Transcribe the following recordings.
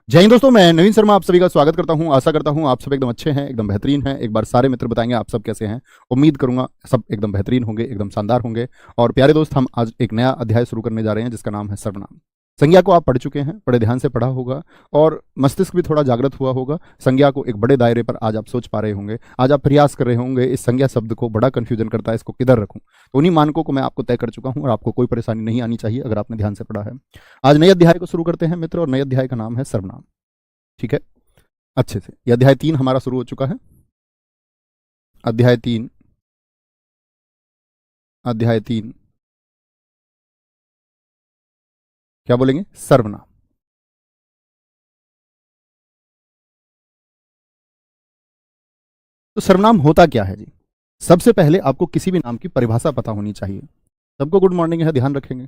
जय हिंद दोस्तों, मैं नवीन शर्मा आप सभी का स्वागत करता हूं। आशा करता हूं आप सब एकदम अच्छे हैं, एकदम बेहतरीन हैं। एक बार सारे मित्र बताएंगे आप सब कैसे हैं। उम्मीद करूंगा सब एकदम बेहतरीन होंगे, एकदम शानदार होंगे। और प्यारे दोस्त, हम आज एक नया अध्याय शुरू करने जा रहे हैं जिसका नाम है सर्वनाम। संज्ञा को आप पढ़ चुके हैं, बड़े ध्यान से पढ़ा होगा और मस्तिष्क भी थोड़ा जागृत हुआ होगा। संज्ञा को एक बड़े दायरे पर आज आप सोच पा रहे होंगे। आज आप प्रयास कर रहे होंगे, इस संज्ञा शब्द को बड़ा कंफ्यूजन करता है, इसको किधर रखूं। तो उन्हीं मानकों को मैं आपको तय कर चुका हूं और आपको कोई परेशानी नहीं आनी चाहिए अगर आपने ध्यान से पढ़ा है। आज नए अध्याय को शुरू करते हैं मित्र, और नए अध्याय का नाम है सर्वनाम। ठीक है, अच्छे से। यह अध्याय 3 हमारा शुरू हो चुका है। अध्याय 3 क्या बोलेंगे? सर्वनाम। तो सर्वनाम होता क्या है जी? सबसे पहले आपको किसी भी नाम की परिभाषा पता होनी चाहिए। सबको गुड मॉर्निंग है, ध्यान रखेंगे।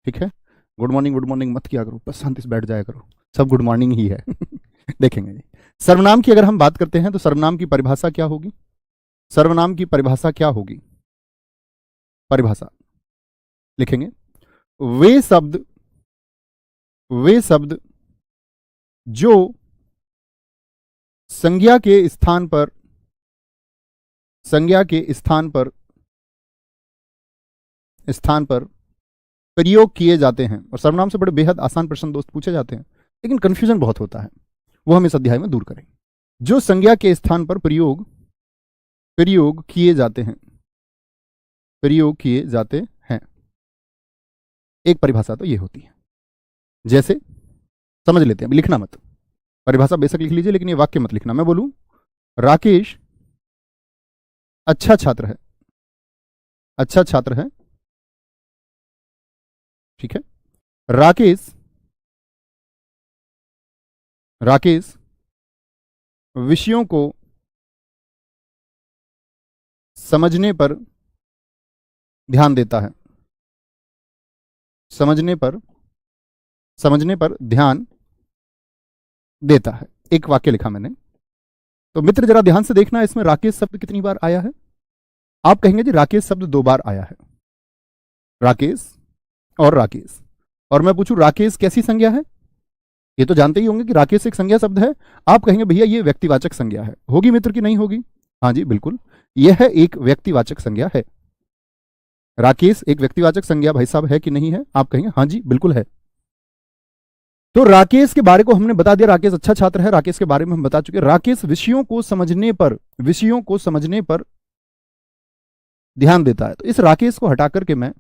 ठीक है, गुड मॉर्निंग मत किया करो, बस शांति से बैठ जाया करो। सब गुड मॉर्निंग ही है। देखेंगे जी, सर्वनाम की अगर हम बात करते हैं तो सर्वनाम की परिभाषा क्या होगी? सर्वनाम की परिभाषा क्या होगी? परिभाषा लिखेंगे, वे शब्द वे शब्द जो संज्ञा के स्थान पर संज्ञा के स्थान पर प्रयोग किए जाते हैं। और सर्वनाम से बड़े बेहद आसान प्रश्न दोस्त पूछे जाते हैं, लेकिन कंफ्यूजन बहुत होता है, वो हम इस अध्याय में दूर करेंगे। जो संज्ञा के स्थान पर प्रयोग किए जाते हैं एक परिभाषा तो ये होती है। जैसे समझ लेते हैं, अभी लिखना मत, परिभाषा बेशक लिख लीजिए लेकिन ये वाक्य मत लिखना। मैं बोलूं राकेश अच्छा छात्र है। ठीक है, राकेश विषयों को समझने पर ध्यान देता है। समझने पर ध्यान देता है। एक वाक्य लिखा मैंने। तो मित्र जरा ध्यान से देखना, इसमें राकेश शब्द कितनी बार आया है? आप कहेंगे जी राकेश शब्द 2 बार आया है। राकेश। और मैं पूछूं राकेश कैसी संज्ञा है? ये तो जानते ही होंगे कि राकेश एक संज्ञा शब्द है। आप कहेंगे भैया ये व्यक्तिवाचक संज्ञा है। होगी मित्र की नहीं होगी? हाँ जी बिल्कुल, यह एक व्यक्तिवाचक संज्ञा है। राकेश एक व्यक्तिवाचक संज्ञा भाई साहब है कि नहीं है? आप कहेंगे हाँ जी बिल्कुल है। तो राकेश के बारे को हमने बता दिया, राकेश अच्छा छात्र है, राकेश के बारे में हम बता चुके। राकेश विषयों को समझने पर ध्यान देता है। तो इस राकेश को हटा करके मैं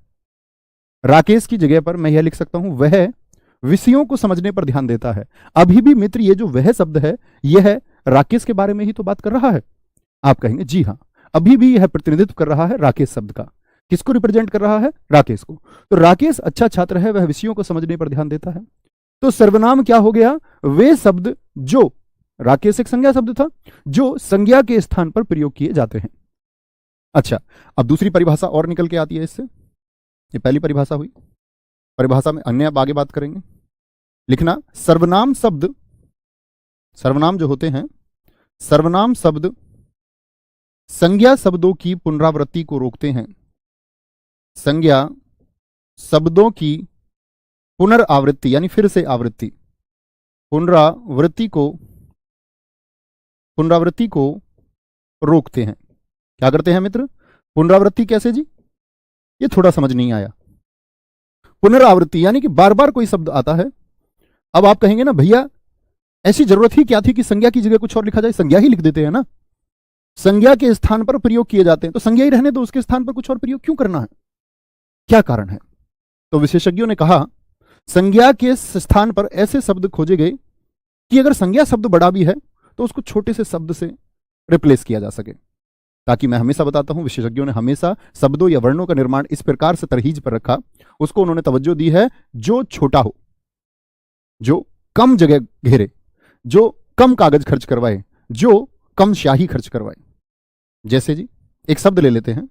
राकेश की जगह पर मैं यह लिख सकता हूं, वह विषयों को समझने पर ध्यान देता है। अभी भी मित्र ये जो वह शब्द है यह राकेश के बारे में ही तो बात कर रहा है। आप कहेंगे जी हाँ, अभी भी यह प्रतिनिधित्व कर रहा है राकेश शब्द का। किसको रिप्रेजेंट कर रहा है? राकेश को। तो राकेश अच्छा छात्र है, वह विषयों को समझने पर ध्यान देता है। तो सर्वनाम क्या हो गया? वे शब्द जो, राकेश एक संज्ञा शब्द था, जो संज्ञा के स्थान पर प्रयोग किए जाते हैं। अच्छा, अब दूसरी परिभाषा और निकल के आती है इससे। ये पहली परिभाषा हुई, परिभाषा में अन्य अब आगे बात करेंगे। लिखना, सर्वनाम जो होते हैं, सर्वनाम शब्द संज्ञा शब्दों की पुनरावृत्ति को रोकते हैं। संज्ञा शब्दों की पुनरावृत्ति यानी फिर से आवृत्ति, पुनरावृत्ति को रोकते हैं। क्या करते हैं मित्र? पुनरावृत्ति कैसे जी? ये थोड़ा समझ नहीं आया। पुनरावृत्ति यानी कि बार बार कोई शब्द आता है। अब आप कहेंगे ना भैया ऐसी जरूरत ही क्या थी कि संज्ञा की जगह कुछ और लिखा जाए? संज्ञा ही लिख देते हैं ना। संज्ञा के स्थान पर प्रयोग किए जाते हैं तो संज्ञा ही रहने दो, उसके स्थान पर कुछ और प्रयोग क्यों करना है? क्या कारण है? तो विशेषज्ञों ने कहा संज्ञा के स्थान पर ऐसे शब्द खोजे गए कि अगर संज्ञा शब्द बड़ा भी है तो उसको छोटे से शब्द से रिप्लेस किया जा सके। ताकि मैं हमेशा बताता हूं, विशेषज्ञों ने हमेशा शब्दों या वर्णों का निर्माण इस प्रकार से तरहीज पर रखा, उसको उन्होंने तवज्जो दी है जो छोटा हो, जो कम जगह घेरे, जो कम कागज खर्च करवाए, जो कम स्याही खर्च करवाए। जैसे जी एक शब्द ले लेते हैं,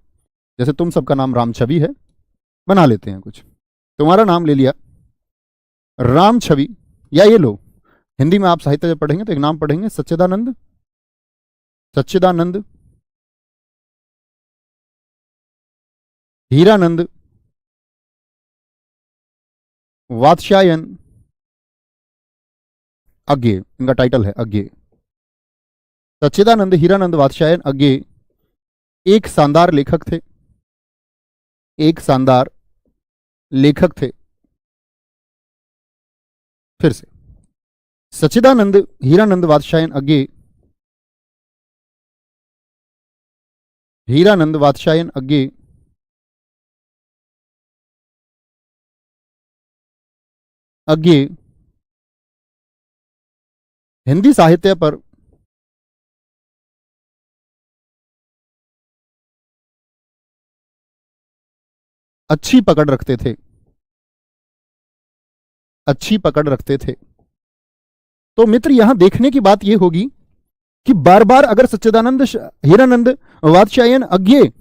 जैसे तुम सबका नाम राम छवि है, बना लेते हैं कुछ। तुम्हारा नाम ले लिया राम छवि, या ये लो हिंदी में आप साहित्य जब पढ़ेंगे तो एक नाम पढ़ेंगे सच्चिदानंद, हीरानंद, वात्स्यायन, अज्ञेय, इनका टाइटल है अज्ञेय। सच्चिदानंद हीरानंद वात्स्यायन अज्ञेय एक शानदार लेखक थे, एक शानदार लेखक थे। फिर से, सच्चिदानंद हीरानंद वात्स्यायन अज्ञेय, हीरानंद वात्स्यायन अज्ञेय अज्ञेय हिंदी साहित्य पर अच्छी पकड़ रखते थे, अच्छी पकड़ रखते थे। तो मित्र यहां देखने की बात यह होगी कि बार बार अगर सच्चिदानंद हीरानंद वात्स्यायन अज्ञेय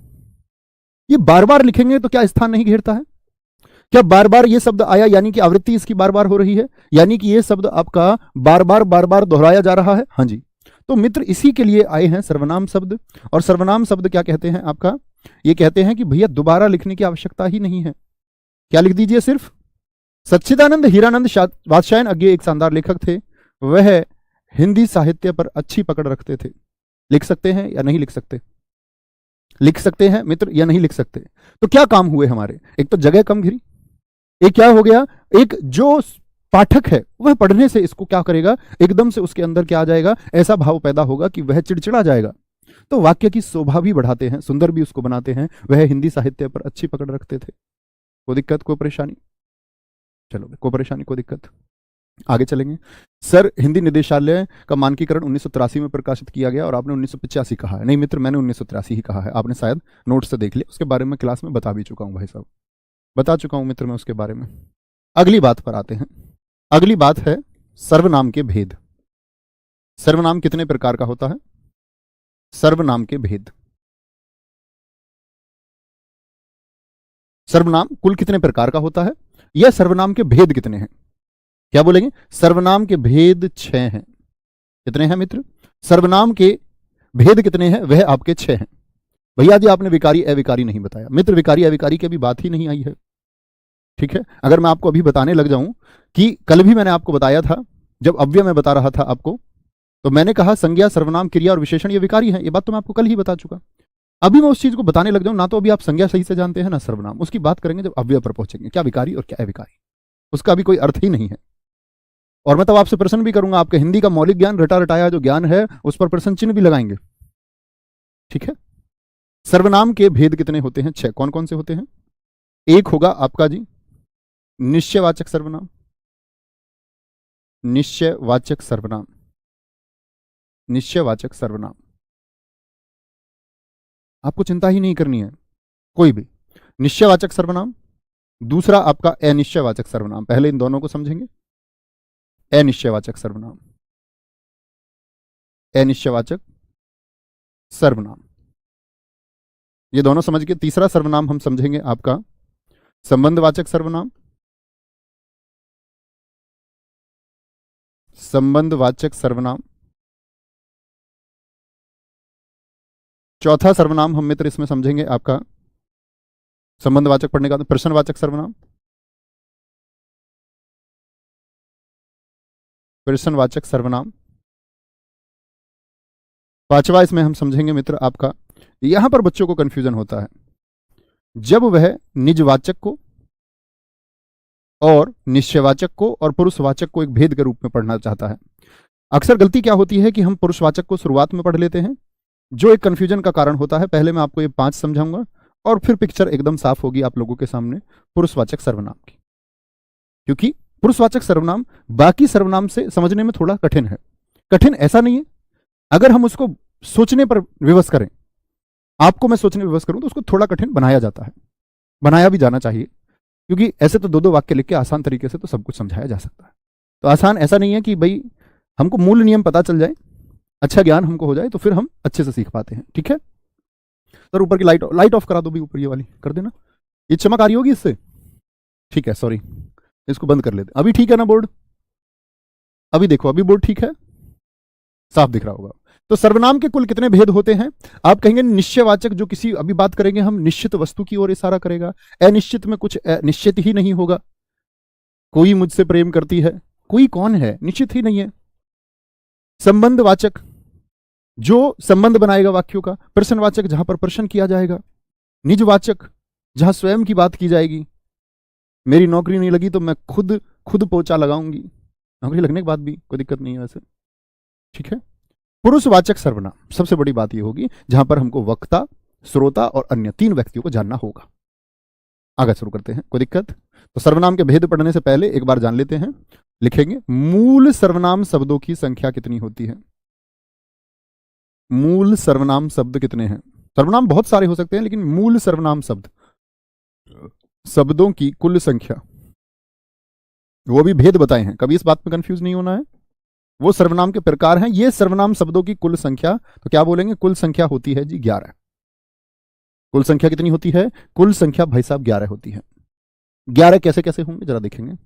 ये बार बार लिखेंगे तो क्या स्थान नहीं घेरता है? क्या बार बार ये शब्द आया यानी कि आवृत्ति इसकी बार बार हो रही है, यानी कि ये शब्द आपका बार बार दोहराया जा रहा है। हाँ जी, तो मित्र इसी के लिए आए हैं सर्वनाम शब्द। और सर्वनाम शब्द क्या कहते हैं आपका? ये कहते हैं कि भैया दोबारा लिखने की आवश्यकता ही नहीं है। क्या लिख दीजिए, सिर्फ सच्चिदानंद हीरानंद वात्स्यायन अज्ञेय एक शानदार लेखक थे, वह हिंदी साहित्य पर अच्छी पकड़ रखते थे। लिख सकते हैं या नहीं लिख सकते? लिख सकते हैं मित्र या नहीं लिख सकते? तो क्या काम हुए हमारे? एक तो जगह कम घिरी, एक क्या हो गया, एक जो पाठक है वह पढ़ने से इसको क्या करेगा, एकदम से उसके अंदर क्या आ जाएगा, ऐसा भाव पैदा होगा कि वह चिड़चिड़ा जाएगा। तो वाक्य की शोभा भी बढ़ाते हैं, सुंदर भी उसको बनाते हैं। वह हिंदी साहित्य पर अच्छी पकड़ रखते थे। कोई दिक्कत, कोई परेशानी? चलो, कोई परेशानी, कोई दिक्कत? आगे चलेंगे। सर, हिंदी निदेशालय का मानकीकरण 1983 में प्रकाशित किया गया और आपने 1985 कहा है। नहीं मित्र, मैंने 1983 ही कहा है, आपने शायद नोट से देख लिया। उसके बारे में क्लास में बता भी चुका हूं भाई साहब, बता चुका हूं मित्र मैं उसके बारे में। अगली बात पर आते हैं। अगली बात है सर्वनाम के भेद। सर्वनाम कितने प्रकार का होता है? सर्वनाम के भेद। सर्वनाम कुल कितने प्रकार का होता है, यह सर्वनाम के भेद कितने हैं? क्या बोलेंगे? सर्वनाम के भेद 6 हैं। कितने हैं मित्र? सर्वनाम के भेद कितने हैं? वह आपके 6 हैं। भैया जी आपने विकारी अविकारी नहीं बताया। मित्र विकारी अविकारी की अभी बात ही नहीं आई है, ठीक है। अगर मैं आपको अभी बताने लग जाऊं कि कल भी मैंने आपको बताया था, जब अव्यय में बता रहा था आपको, तो मैंने कहा संज्ञा सर्वनाम क्रिया और विशेषण ये विकारी है। ये बात तो मैं आपको कल ही बता चुका। अभी मैं उस चीज को बताने लग जाऊं ना, तो अभी आप संज्ञा सही से जानते हैं ना सर्वनाम, उसकी बात करेंगे जब अव्यय पर पहुंचेंगे। क्या विकारी और क्या अविकारी, उसका अभी कोई अर्थ ही नहीं है। और मैं तब आपसे प्रश्न भी करूंगा, आपके हिंदी का मौलिक ज्ञान रटा रटाया जो ज्ञान है उस पर प्रश्न चिन्ह भी लगाएंगे, ठीक है। सर्वनाम के भेद कितने होते हैं? 6। कौन कौन से होते हैं? एक होगा आपका जी निश्चयवाचक सर्वनाम। निश्चयवाचक सर्वनाम, निश्चयवाचक सर्वनाम आपको चिंता ही नहीं करनी है कोई भी। निश्चयवाचक सर्वनाम। दूसरा आपका अनिश्चयवाचक सर्वनाम। पहले इन दोनों को समझेंगे। अनिश्चयवाचक सर्वनाम, अनिश्चयवाचक सर्वनाम, ये दोनों समझ के तीसरा सर्वनाम हम समझेंगे आपका संबंधवाचक सर्वनाम। संबंधवाचक सर्वनाम। चौथा सर्वनाम हम मित्र इसमें समझेंगे आपका संबंधवाचक पढ़ने का प्रश्नवाचक सर्वनाम। प्रश्नवाचक सर्वनाम। पांचवा इसमें हम समझेंगे मित्र आपका, यहां पर बच्चों को कंफ्यूजन होता है जब वह निजवाचक को और निश्चयवाचक को और पुरुषवाचक को एक भेद के रूप में पढ़ना चाहता है। अक्सर गलती क्या होती है कि हम पुरुषवाचक को शुरुआत में पढ़ लेते हैं, जो एक कंफ्यूजन का कारण होता है। पहले मैं आपको ये 5 समझाऊंगा और फिर पिक्चर एकदम साफ होगी आप लोगों के सामने पुरुषवाचक सर्वनाम की। क्योंकि पुरुषवाचक सर्वनाम बाकी सर्वनाम से समझने में थोड़ा कठिन है। कठिन ऐसा नहीं है, अगर हम उसको सोचने पर विवश करें, आपको मैं सोचने पर विवश करूं तो उसको थोड़ा कठिन बनाया जाता है, बनाया भी जाना चाहिए। क्योंकि ऐसे तो 2-2 वाक्य लिख के आसान तरीके से तो सब कुछ समझाया जा सकता है। तो आसान ऐसा नहीं है कि भाई हमको मूल नियम पता चल जाए, अच्छा ज्ञान हमको हो जाए तो फिर हम अच्छे से सीख पाते हैं, ठीक है। सर ऊपर की लाइट ऑफ करा दो भी, ऊपर ये वाली कर देना, ये चमक आ रही होगी इससे, ठीक है। सॉरी, इसको बंद कर लेते। अभी ठीक है ना बोर्ड? अभी देखो, अभी बोर्ड ठीक है, साफ दिख रहा होगा। तो सर्वनाम के कुल कितने भेद होते हैं? आप कहेंगे निश्चयवाचक, जो किसी अभी बात करेंगे हम निश्चित वस्तु की ओर इशारा करेगा। अनिश्चित में कुछ निश्चित ही नहीं होगा। कोई मुझसे प्रेम करती है, कोई कौन है, निश्चित ही नहीं है। संबंधवाचक जो संबंध बनाएगा वाक्यों का, प्रश्नवाचक जहां पर प्रश्न किया जाएगा, निजवाचक जहां स्वयं की बात की जाएगी, मेरी नौकरी नहीं लगी तो मैं खुद खुद पोछा लगाऊंगी, नौकरी लगने के बाद भी कोई दिक्कत नहीं है वैसे, ठीक है। पुरुषवाचक सर्वनाम, सबसे बड़ी बात यह होगी जहां पर हमको वक्ता, श्रोता और अन्य 3 व्यक्तियों को जानना होगा। आगे शुरू करते हैं, कोई दिक्कत? तो सर्वनाम के भेद पढ़ने से पहले एक बार जान लेते हैं। लिखेंगे मूल सर्वनाम शब्दों की संख्या कितनी होती है। मूल सर्वनाम शब्द कितने हैं? सर्वनाम बहुत सारे हो सकते हैं, लेकिन मूल सर्वनाम शब्द शब्दों की कुल संख्या, वो भी भेद बताए हैं, कभी इस बात में कंफ्यूज नहीं होना है। वो सर्वनाम के प्रकार हैं, ये सर्वनाम शब्दों की कुल संख्या, तो क्या बोलेंगे? कुल संख्या होती है जी 11। कुल संख्या कितनी होती है? कुल संख्या भाई साहब 11 होती है। 11 कैसे कैसे होंगे जरा देखेंगे।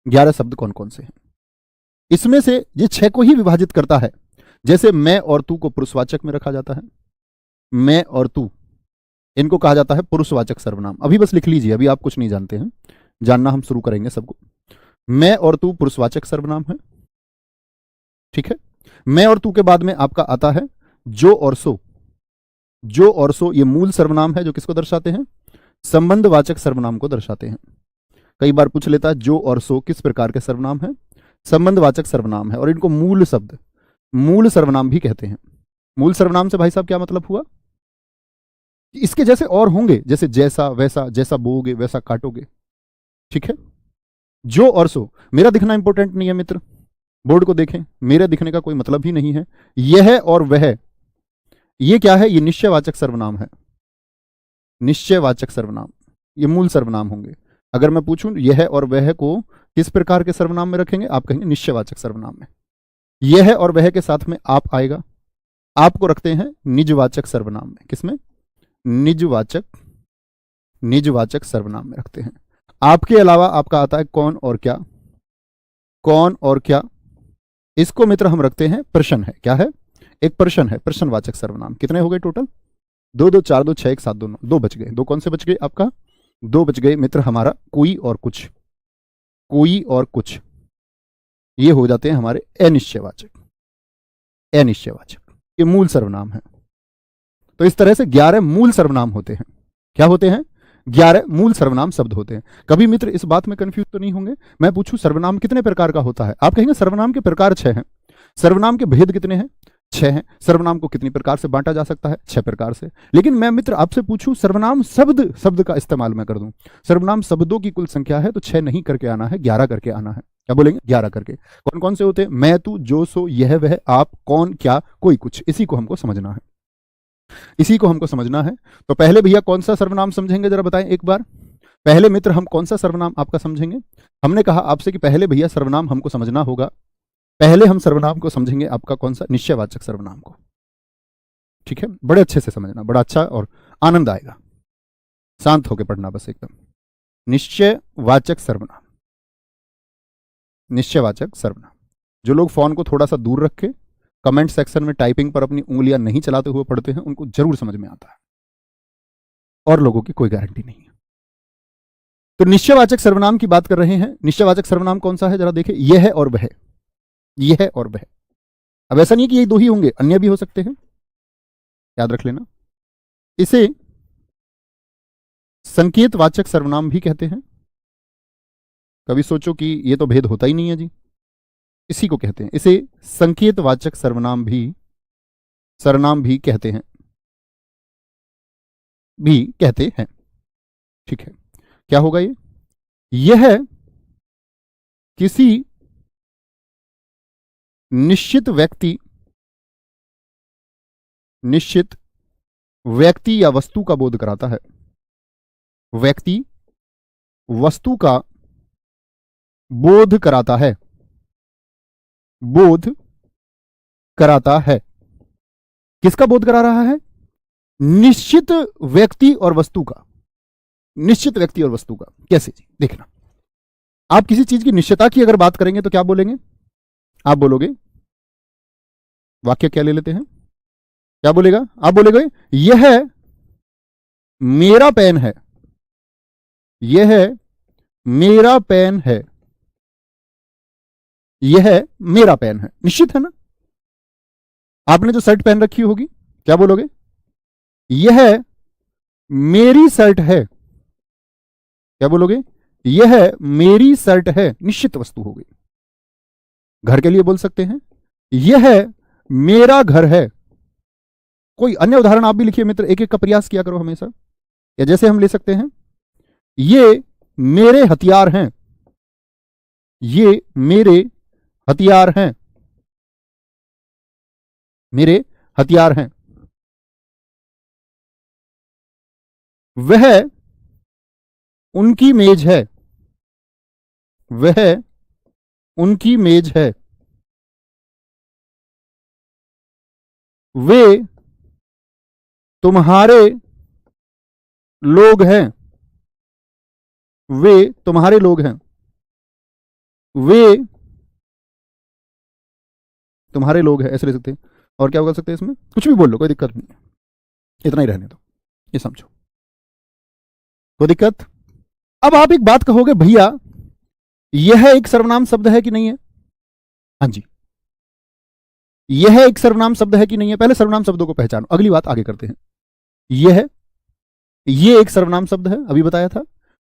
11 शब्द कौन कौन से हैं? इसमें से ये 6 को ही विभाजित करता है। जैसे मैं और तू को पुरुषवाचक में रखा जाता है, मैं और तू इनको कहा जाता है पुरुषवाचक सर्वनाम। अभी बस लिख लीजिए, अभी आप कुछ नहीं जानते हैं, जानना हम शुरू करेंगे सबको। मैं और तू पुरुषवाचक सर्वनाम है, ठीक है। मैं और तू के बाद में आपका आता है जो और सो। जो और सो ये मूल सर्वनाम है, जो किसको दर्शाते हैं? संबंधवाचक सर्वनाम को दर्शाते हैं। कई बार पूछ लेता है जो और सो किस प्रकार के सर्वनाम है? संबंधवाचक सर्वनाम है, और इनको मूल शब्द, मूल सर्वनाम भी कहते हैं। मूल सर्वनाम से भाई साहब क्या मतलब हुआ? इसके जैसे और होंगे, जैसे जैसा वैसा, जैसा बोओगे वैसा काटोगे, ठीक है। जो और सो, मेरा दिखना इंपॉर्टेंट नहीं है मित्र, बोर्ड को देखें, मेरे दिखने का कोई मतलब ही नहीं है। यह और वह, ये क्या है? ये निश्चयवाचक सर्वनाम है। निश्चयवाचक सर्वनाम, ये मूल सर्वनाम होंगे। अगर मैं पूछूं यह और वह को किस प्रकार के सर्वनाम में रखेंगे, आप कहेंगे निश्चयवाचक सर्वनाम में। यह और वह के साथ में आप आएगा, आपको रखते हैं निजवाचक सर्वनाम में। किसमें? निजवाचक, निजवाचक सर्वनाम में रखते हैं। आपके अलावा आपका आता है कौन और क्या। कौन और क्या, इसको मित्र हम रखते हैं प्रश्न है। क्या है? एक प्रश्न है, प्रश्नवाचक सर्वनाम। कितने हो गए टोटल? 2 2 4 2 6 1 7 2 9, 2 बच गए। 2 कौन से बच गए आपका? 2 बच गए मित्र हमारा कोई और कुछ। कोई और कुछ, ये हो जाते हैं हमारे अनिश्चयवाचक। अनिश्चयवाचक ये मूल सर्वनाम है। तो इस तरह से 11 मूल सर्वनाम होते हैं। क्या होते हैं? 11 मूल सर्वनाम शब्द होते हैं। कभी मित्र इस बात में कंफ्यूज तो नहीं होंगे, मैं पूछूं सर्वनाम कितने प्रकार का होता है, आप कहेंगे सर्वनाम के प्रकार 6 हैं। सर्वनाम के भेद कितने हैं? 6 हैं। सर्वनाम को कितनी प्रकार से बांटा जा सकता है? 6 प्रकार से। लेकिन मैं मित्र आपसे पूछूं सर्वनाम शब्द, शब्द का इस्तेमाल मैं कर दूं, सर्वनाम शब्दों की कुल संख्या है, तो 6 नहीं करके आना है, 11 करके आना है। क्या बोलेंगे? 11 करके। कौन कौन से होते हैं? मैं, तू, जो, सो, यह, वह, आप, कौन, क्या, कोई, कुछ। इसी को हमको समझना है, इसी को हमको समझना है। तो पहले भैया कौन सा सर्वनाम समझेंगे जरा बताएं एक बार। पहले मित्र हम कौन सा सर्वनाम आपका समझेंगे? हमने कहा आपसे कि पहले भैया सर्वनाम हमको समझना होगा। पहले हम सर्वनाम को समझेंगे आपका कौन सा? निश्चयवाचक सर्वनाम को, ठीक है। बड़े अच्छे से समझना, बड़ा अच्छा और आनंद आएगा। शांत होकर पढ़ना बस एकदम। निश्चयवाचक सर्वनाम, निश्चयवाचक सर्वनाम। जो लोग फोन को थोड़ा सा दूर रखे, कमेंट सेक्शन में टाइपिंग पर अपनी उंगलियां नहीं चलाते हुए पढ़ते हैं, उनको जरूर समझ में आता है, और लोगों की कोई गारंटी नहीं है। तो निश्चयवाचक सर्वनाम की बात कर रहे हैं। निश्चयवाचक सर्वनाम कौन सा है जरा देखें। यह और वह, यह और वह। अब ऐसा नहीं कि ये 2 ही होंगे, अन्य भी हो सकते हैं, याद रख लेना। इसे संकेतवाचक सर्वनाम भी कहते हैं। कभी सोचो कि ये तो भेद होता ही नहीं है जी, इसी को कहते हैं। इसे संकेतवाचक सर्वनाम भी, सर्वनाम भी कहते हैं, भी कहते हैं, ठीक है। क्या होगा ये? यह किसी निश्चित व्यक्ति, निश्चित व्यक्ति या वस्तु का बोध कराता है। व्यक्ति वस्तु का बोध कराता है, बोध कराता है। किसका बोध करा रहा है? निश्चित व्यक्ति और वस्तु का। निश्चित व्यक्ति और वस्तु का कैसे जी? देखना, आप किसी चीज की निश्चयता की अगर बात करेंगे तो क्या बोलेंगे? आप बोलोगे, वाक्य क्या ले लेते हैं, क्या बोलेगा? आप बोलेगे यह मेरा पेन है, यह मेरा पेन है, यह मेरा पेन है। निश्चित है ना, आपने जो शर्ट पहन रखी होगी, क्या बोलोगे? यह मेरी शर्ट है। क्या बोलोगे? यह मेरी शर्ट है। निश्चित वस्तु हो गई। घर के लिए बोल सकते हैं, यह मेरा घर है। कोई अन्य उदाहरण आप भी लिखिए मित्र, एक एक का प्रयास किया करो हमेशा। या जैसे हम ले सकते हैं, ये मेरे हथियार हैं। ये मेरे हथियार हैं। मेरे हथियार हैं। वह उनकी मेज है। वह उनकी मेज है। वे तुम्हारे लोग हैं। वे तुम्हारे लोग हैं। वे तुम्हारे लोग हैं, ऐसे ले सकते हैं। और क्या बोल सकते हैं इसमें? कुछ भी बोल लो, कोई दिक्कत नहीं है, इतना ही रहने दो, ये समझो, कोई दिक्कत? अब आप एक बात कहोगे, भैया यह एक सर्वनाम शब्द है कि नहीं है? हाँ जी, यह एक सर्वनाम शब्द है कि नहीं है? पहले सर्वनाम शब्दों को पहचानो, अगली बात आगे करते हैं। ये एक सर्वनाम शब्द है, अभी बताया था।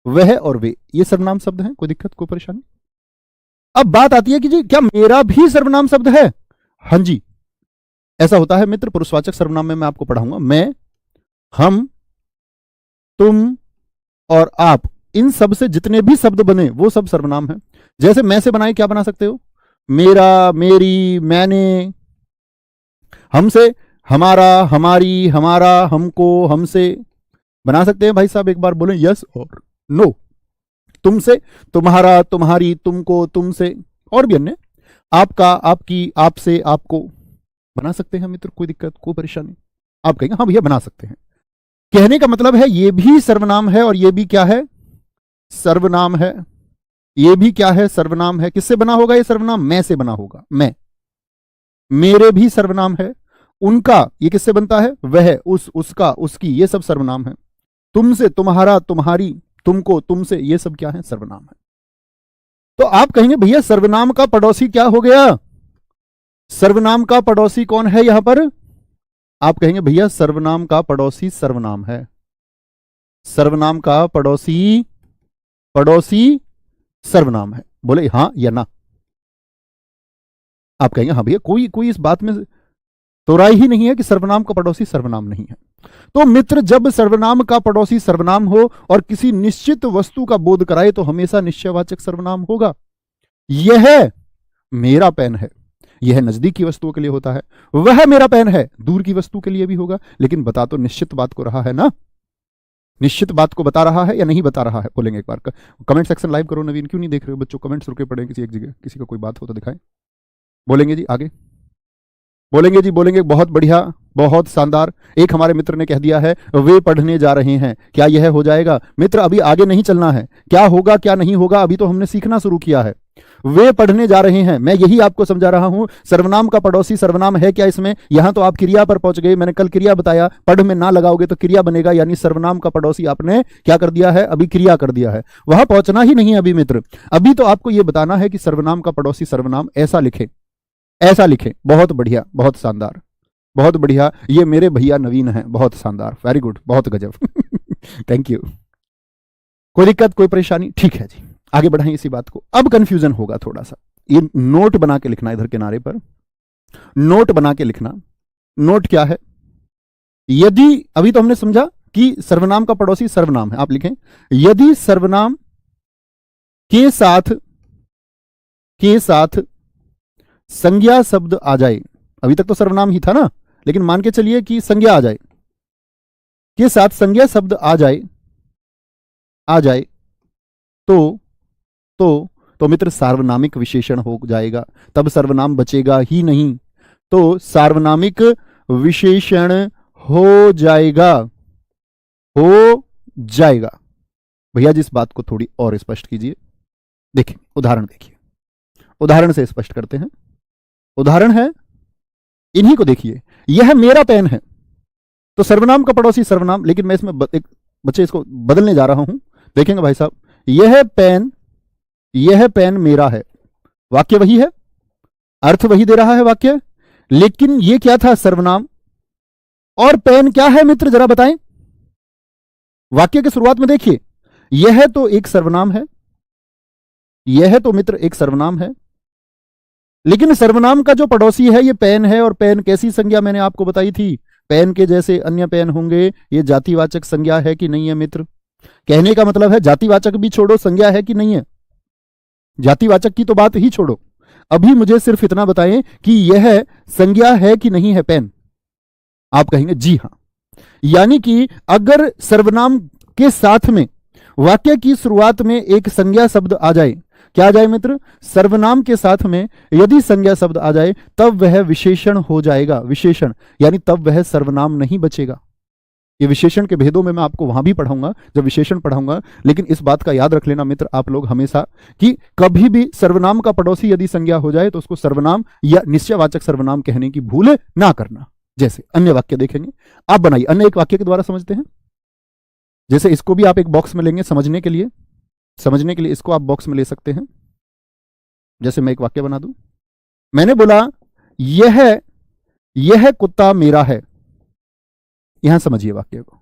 वह और वे, ये सर्वनाम शब्द हैं, कोई दिक्कत, कोई परेशानी? अब बात आती है कि जी क्या मेरा भी सर्वनाम शब्द है? हाँ जी, ऐसा होता है मित्र। पुरुषवाचक सर्वनाम में मैं आपको पढ़ाऊंगा। मैं, हम, तुम और आप, इन सब से जितने भी शब्द बने वो सब सर्वनाम है। जैसे मैं से बनाए क्या बना सकते हो? मेरा, मेरी, मैंने। हमसे हमारा, हमारी, हमारा, हमको, हमसे बना सकते हैं। भाई साहब एक बार बोलें यस और नो। तुमसे तुम्हारा, तुम्हारी, तुमको, तुमसे, और भी अन्य, आपका, आपकी, आपसे, आपको बना सकते हैं मित्र, कोई दिक्कत, कोई परेशानी? आप कहेंगे हाँ भैया बना सकते हैं। कहने का मतलब है ये भी सर्वनाम है और ये भी क्या है? सर्वनाम है। ये भी क्या है? सर्वनाम है। किससे बना होगा ये सर्वनाम? मैं से बना होगा। मैं, मेरे भी सर्वनाम है। उनका, ये किससे बनता है? वह, उस, उसका, उसकी, ये सब सर्वनाम है। तुमसे, तुम्हारा, तुम्हारी, तुमको, तुमसे, ये सब क्या है? सर्वनाम है। तो आप कहेंगे भैया सर्वनाम का पड़ोसी क्या हो गया? सर्वनाम का पड़ोसी कौन है यहां पर? आप कहेंगे भैया सर्वनाम का पड़ोसी सर्वनाम है। सर्वनाम का पड़ोसी, पड़ोसी सर्वनाम है। बोले हां या ना? आप कहेंगे हाँ भैया, कोई कोई इस बात में तो राय ही नहीं है कि सर्वनाम का पड़ोसी सर्वनाम नहीं है। तो मित्र, जब सर्वनाम का पड़ोसी सर्वनाम हो और किसी निश्चित वस्तु का बोध कराए तो हमेशा निश्चयवाचक सर्वनाम होगा। यह मेरा पेन है, यह नजदीक की वस्तुओं के लिए होता है। वह मेरा पेन है, दूर की वस्तु के लिए भी होगा। लेकिन बता तो निश्चित बात को रहा है ना? निश्चित बात को बता रहा है या नहीं बता रहा है? बोलेंगे एक बार कमेंट सेक्शन लाइव करो। नवीन क्यों नहीं देख रहे हो बच्चों? कमेंट्स रुके पड़े किसी एक जगह, किसी का कोई बात हो तो दिखाएं। बोलेंगे जी आगे, बोलेंगे जी, बोलेंगे। बहुत बढ़िया, बहुत शानदार। एक हमारे मित्र ने कह दिया है वे पढ़ने जा रहे हैं। क्या यह हो जाएगा? मित्र अभी आगे नहीं चलना है, क्या होगा क्या नहीं होगा अभी तो हमने सीखना शुरू किया है। वे पढ़ने जा रहे हैं, मैं यही आपको समझा रहा हूं। सर्वनाम का पड़ोसी सर्वनाम है क्या इसमें? यहां तो आप क्रिया पर पहुंच गए। मैंने कल क्रिया बताया, पढ़ में ना लगाओगे तो क्रिया बनेगा, यानी सर्वनाम का पड़ोसी आपने क्या कर दिया है? अभी क्रिया कर दिया है। वहां पहुंचना ही नहीं अभी मित्र। अभी तो आपको यह बताना है कि सर्वनाम का पड़ोसी सर्वनाम ऐसा लिखे, ऐसा लिखे। बहुत बढ़िया, बहुत शानदार, बहुत बढ़िया। ये मेरे भैया नवीन हैं, बहुत शानदार, वेरी गुड, बहुत गजब। Thank you. कोई दिक्कत, कोई परेशानी? ठीक है जी, आगे बढ़ाएं इसी बात को। अब कंफ्यूजन होगा थोड़ा सा, ये नोट बना के लिखना, इधर किनारे पर नोट बना के लिखना। नोट क्या है? यदि, अभी तो हमने समझा कि सर्वनाम का पड़ोसी सर्वनाम है। आप लिखें यदि सर्वनाम के साथ संज्ञा शब्द आ जाए, अभी तक तो सर्वनाम ही था ना, लेकिन मान के चलिए कि संज्ञा आ जाए, के साथ संज्ञा शब्द आ जाए तो मित्र सार्वनामिक विशेषण हो जाएगा। तब सर्वनाम बचेगा ही नहीं, तो सार्वनामिक विशेषण हो जाएगा, हो जाएगा। भैया जी इस बात को थोड़ी और स्पष्ट कीजिए। देखिए उदाहरण, देखिए उदाहरण से स्पष्ट करते हैं। उदाहरण है, इन्हीं को देखिए। यह मेरा पेन है, तो सर्वनाम का पड़ोसी सर्वनाम, लेकिन मैं इसमें एक बच्चे इसको बदलने जा रहा हूं। देखेंगे भाई साहब, यह पेन मेरा है, वाक्य वही है, अर्थ वही दे रहा है वाक्य। लेकिन ये क्या था? सर्वनाम। और पेन क्या है मित्र, जरा बताएं। वाक्य की शुरुआत में देखिए, यह तो एक सर्वनाम है, यह तो मित्र एक सर्वनाम है, लेकिन सर्वनाम का जो पड़ोसी है ये पेन है। और पेन कैसी संज्ञा मैंने आपको बताई थी? पेन के जैसे अन्य पेन होंगे। ये जातिवाचक संज्ञा है कि नहीं है मित्र? कहने का मतलब है जातिवाचक भी छोड़ो, संज्ञा है कि नहीं है? जातिवाचक की तो बात ही छोड़ो, अभी मुझे सिर्फ इतना बताएं कि यह संज्ञा है कि नहीं है पेन। आप कहेंगे जी हां। यानी कि अगर सर्वनाम के साथ में वाक्य की शुरुआत में एक संज्ञा शब्द आ जाए, क्या आ जाए मित्र? सर्वनाम के साथ में यदि संज्ञा शब्द आ जाए तब वह विशेषण हो जाएगा। विशेषण यानी तब वह सर्वनाम नहीं बचेगा। ये विशेषण के भेदों में मैं आपको वहां भी पढ़ाऊंगा जब विशेषण पढ़ाऊंगा, लेकिन इस बात का याद रख लेना मित्र आप लोग हमेशा कि कभी भी सर्वनाम का पड़ोसी यदि संज्ञा हो जाए तो उसको सर्वनाम या निश्चयवाचक सर्वनाम कहने की भूल ना करना। जैसे अन्य वाक्य देखेंगे, आप बनाइए, अन्य एक वाक्य के द्वारा समझते हैं। जैसे इसको भी आप एक बॉक्स में लेंगे समझने के लिए, इसको आप बॉक्स में ले सकते हैं। जैसे मैं एक वाक्य बना दूं, मैंने बोला यह कुत्ता मेरा है। यहां समझिए वाक्य को,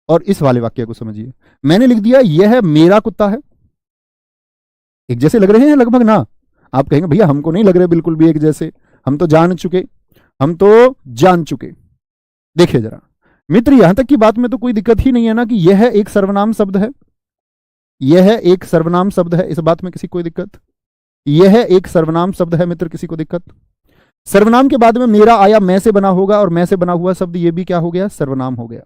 और इस वाले वाक्य को समझिए। मैंने लिख दिया यह मेरा कुत्ता है। एक जैसे लग रहे हैं लगभग ना? आप कहेंगे भैया हमको नहीं लग रहे बिल्कुल भी एक जैसे, हम तो जान चुके। देखिए जरा मित्र, यहां तक की बात में तो कोई दिक्कत ही नहीं है ना कि यह एक सर्वनाम शब्द है। यह एक सर्वनाम शब्द है, इस बात में किसी कोई दिक्कत? यह एक सर्वनाम शब्द है मित्र, किसी को दिक्कत? सर्वनाम के बाद में मेरा आया, मैं से बना होगा, और मैं से बना हुआ शब्द ये भी क्या हो गया? सर्वनाम हो गया।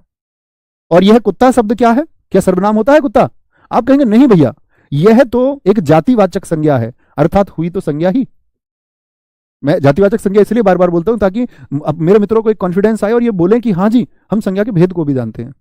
और यह कुत्ता शब्द क्या है? क्या सर्वनाम होता है कुत्ता? आप कहेंगे नहीं भैया, यह तो एक जातिवाचक संज्ञा है, अर्थात हुई तो संज्ञा ही। मैं जातिवाचक संज्ञा इसलिए बार बार बोलता हूं ताकि अब मेरे मित्रों को एक कॉन्फिडेंस आए और ये बोलें कि हाँ जी हम संज्ञा के भेद को भी जानते हैं।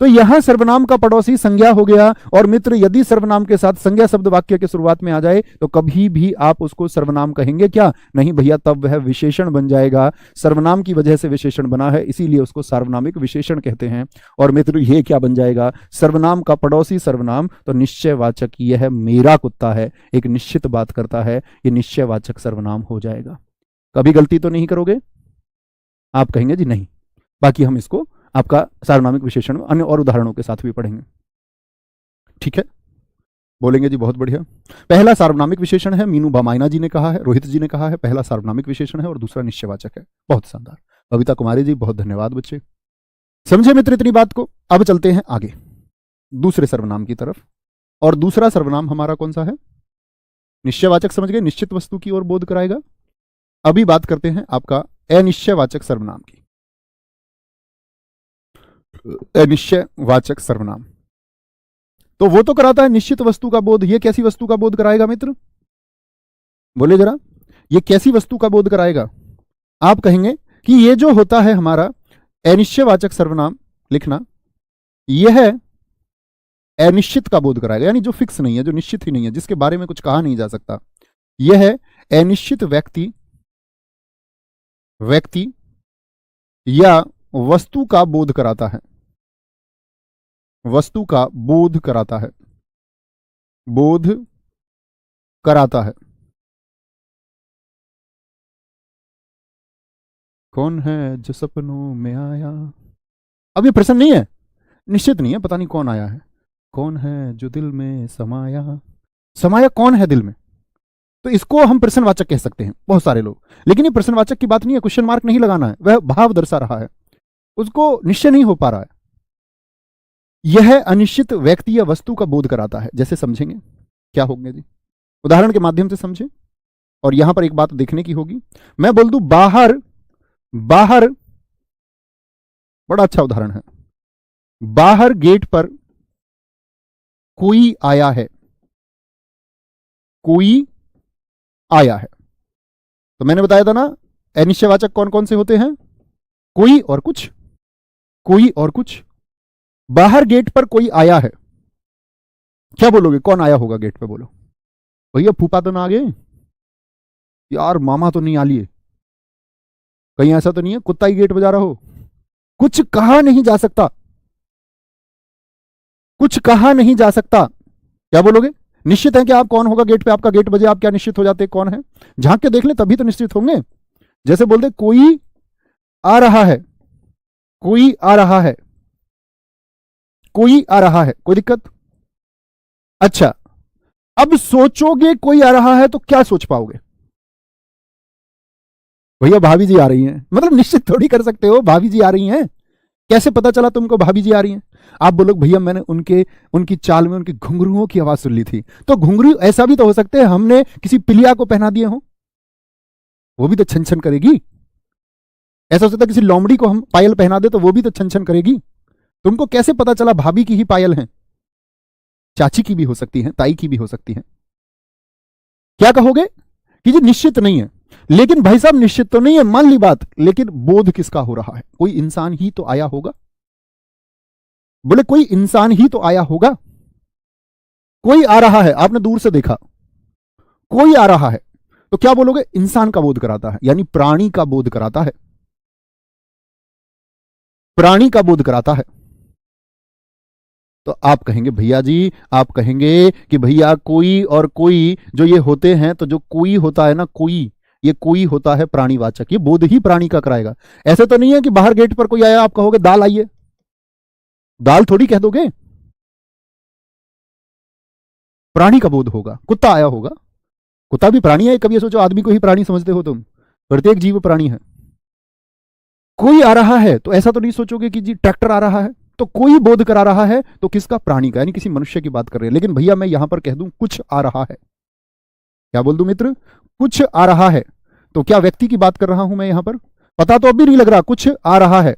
तो यहां सर्वनाम का पड़ोसी संज्ञा हो गया। और मित्र यदि सर्वनाम के साथ संज्ञा शब्द वाक्य के शुरुआत में आ जाए तो कभी भी आप उसको सर्वनाम कहेंगे क्या? नहीं भैया, तब वह विशेषण बन जाएगा। सर्वनाम की वजह से विशेषण बना है, इसीलिए उसको सार्वनामिक विशेषण कहते हैं। और मित्र ये क्या बन जाएगा? सर्वनाम का पड़ोसी सर्वनाम, तो निश्चयवाचक यह मेरा कुत्ता है, एक निश्चित बात करता है, ये निश्चयवाचक सर्वनाम हो जाएगा। कभी गलती तो नहीं करोगे? आप कहेंगे जी नहीं। बाकी हम इसको आपका सार्वनामिक विशेषण अन्य और उदाहरणों के साथ भी पढ़ेंगे, ठीक है? बोलेंगे जी बहुत बढ़िया। पहला सार्वनामिक विशेषण है, मीनू बामायना जी ने कहा है, रोहित जी ने कहा है, पहला सार्वनामिक विशेषण है और दूसरा निश्चयवाचक है। बहुत शानदार, कविता कुमारी जी बहुत धन्यवाद बच्चे। समझे मित्र इतनी बात को? अब चलते हैं आगे दूसरे सर्वनाम की तरफ। और दूसरा सर्वनाम हमारा कौन सा है? निश्चयवाचक समझ गए, निश्चित वस्तु की ओर बोध कराएगा। अभी बात करते हैं आपका अनिश्चयवाचक सर्वनाम की। अनिश्चयवाचक सर्वनाम तो वो तो कराता है निश्चित वस्तु का बोध, ये कैसी वस्तु का बोध कराएगा मित्र? बोले जरा, ये कैसी वस्तु का बोध कराएगा? आप कहेंगे कि ये जो होता है हमारा अनिश्चयवाचक सर्वनाम लिखना, यह अनिश्चित का बोध कराएगा, यानी जो फिक्स नहीं है, जो निश्चित ही नहीं है, जिसके बारे में कुछ कहा नहीं जा सकता। यह अनिश्चित व्यक्ति या वस्तु का बोध कराता है, वस्तु का बोध कराता है, बोध कराता है। कौन है जो सपनों में आया? अब ये प्रश्न नहीं है, निश्चित नहीं है, पता नहीं कौन आया है। कौन है जो दिल में समाया? समाया कौन है दिल में? तो इसको हम प्रश्नवाचक कह सकते हैं बहुत सारे लोग, लेकिन ये प्रश्नवाचक की बात नहीं है, क्वेश्चन मार्क नहीं लगाना है, वह भाव दर्शा रहा है, उसको निश्चय नहीं हो पा रहा है। यह अनिश्चित व्यक्ति या वस्तु का बोध कराता है। जैसे समझेंगे क्या होंगे जी, उदाहरण के माध्यम से समझे। और यहां पर एक बात देखने की होगी, मैं बोल दूं बाहर, बाहर, बड़ा अच्छा उदाहरण है, बाहर गेट पर कोई आया है, कोई आया है। तो मैंने बताया था ना अनिश्चयवाचक कौन कौन से होते हैं? कोई और कुछ, कोई और कुछ। बाहर गेट पर कोई आया है, क्या बोलोगे? कौन आया होगा गेट पे? बोलो भैया फूफा तो ना आ गए यार, मामा तो नहीं आ लिए, कहीं ऐसा तो नहीं है कुत्ता ही गेट बजा रहा हो? कुछ कहा नहीं जा सकता, कुछ कहा नहीं जा सकता। क्या बोलोगे? निश्चित है कि आप कौन होगा गेट पे, आपका गेट बजे, आप क्या निश्चित हो जाते कौन है? झांक के देख ले तभी तो निश्चित होंगे। जैसे बोलते कोई आ रहा है, कोई आ रहा है, कोई आ रहा है, कोई दिक्कत? अच्छा, अब सोचोगे कोई आ रहा है तो क्या सोच पाओगे? भैया भाभी जी आ रही हैं, मतलब निश्चित थोड़ी कर सकते हो भाभी जी आ रही हैं। कैसे पता चला तुमको भाभी जी आ रही हैं? आप बोलोगे भैया मैंने उनकी चाल में उनकी घुंघरुओं की आवाज सुन ली थी। तो घुंघरू ऐसा भी तो हो सकते हैं हमने किसी पिलिया को पहना दिए हो, वो भी तो छन छन करेगी। ऐसा हो सकता है किसी लोमड़ी को हम पायल पहना दे तो वो भी तो छन छन करेगी। तुमको कैसे पता चला भाभी की ही पायल है? चाची की भी हो सकती है, ताई की भी हो सकती है। क्या कहोगे कि जी निश्चित नहीं है। लेकिन भाई साहब निश्चित तो नहीं है, मान ली बात, लेकिन बोध किसका हो रहा है? कोई इंसान ही तो आया होगा। बोले कोई इंसान ही तो आया होगा। कोई आ रहा है, आपने दूर से देखा, कोई आ रहा है, तो क्या बोलोगे? इंसान का बोध कराता है, यानी प्राणी का बोध कराता है, प्राणी का बोध कराता है। तो आप कहेंगे भैया जी, आप कहेंगे कि भैया कोई और कोई जो ये होते हैं, तो जो कोई होता है ना, कोई, ये कोई होता है प्राणीवाचक, ये बोध ही प्राणी का कराएगा। ऐसे तो नहीं है कि बाहर गेट पर कोई आया आप कहोगे दाल आइए, दाल थोड़ी कह दोगे। प्राणी का बोध होगा। कुत्ता आया होगा, कुत्ता भी प्राणी है। कभी सोचो आदमी को ही प्राणी समझते हो तुम? प्रत्येक जीव प्राणी है। कोई आ रहा है तो ऐसा तो नहीं सोचोगे कि जी ट्रैक्टर आ रहा है। तो कोई बोध करा रहा है तो किसका? प्राणी का, यानी किसी मनुष्य की बात कर रहे हैं। लेकिन भैया मैं यहां पर कह दूं कुछ आ रहा है, क्या बोल दूं मित्र? कुछ आ रहा है, तो क्या व्यक्ति की बात कर रहा हूं मैं यहां पर? पता तो अब भी नहीं लग रहा, कुछ आ रहा है।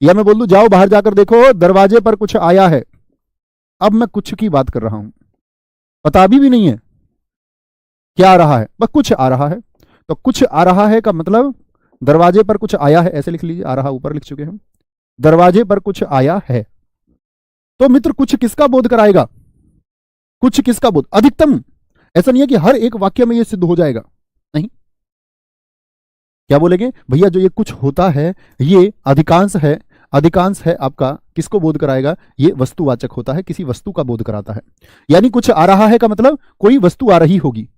या मैं बोल दूं जाओ बाहर जाकर देखो दरवाजे पर कुछ आया है, अब मैं कुछ की बात कर रहा हूं, पता अभी भी नहीं है क्या आ रहा है, बस कुछ आ रहा है। तो कुछ आ रहा है का मतलब दरवाजे पर कुछ आया है, ऐसे लिख लीजिए, आ रहा ऊपर लिख चुके हैं, दरवाजे पर कुछ आया है। तो मित्र कुछ किसका बोध कराएगा? कुछ किसका बोध? अधिकतम, ऐसा नहीं है कि हर एक वाक्य में यह सिद्ध हो जाएगा, नहीं। क्या बोलेंगे भैया जो ये कुछ होता है ये अधिकांश है, अधिकांश है आपका किसको बोध कराएगा? ये वस्तुवाचक होता है, किसी वस्तु का बोध कराता है। यानी कुछ आ रहा है का मतलब कोई वस्तु आ रही होगी।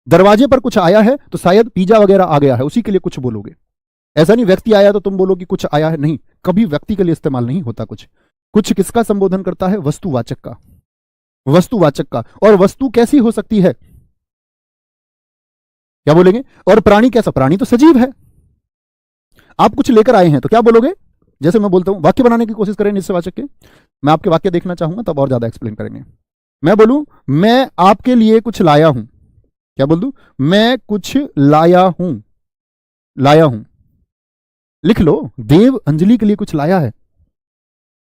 दरवाजे पर कुछ आया है तो शायद पिज्जा वगैरह आ गया है, उसी के लिए कुछ बोलोगे। ऐसा नहीं व्यक्ति आया तो तुम बोलो कि कुछ आया है, नहीं, कभी व्यक्ति के लिए इस्तेमाल नहीं होता कुछ। कुछ किसका संबोधन करता है? वस्तुवाचक का, वस्तुवाचक का। और वस्तु कैसी हो सकती है? क्या बोलेंगे? और प्राणी कैसा? प्राणी तो सजीव है। आप कुछ लेकर आए हैं तो क्या बोलोगे? जैसे मैं बोलता हूं, वाक्य बनाने की कोशिश करें निश्चयवाचक के, मैं आपके वाक्य देखना चाहूंगा तब और ज्यादा एक्सप्लेन करेंगे। मैं बोलूं मैं आपके लिए कुछ लाया हूं, क्या बोल दूं? मैं कुछ लाया हूं, लाया हूं, लिख लो, देव अंजलि के लिए कुछ लाया है।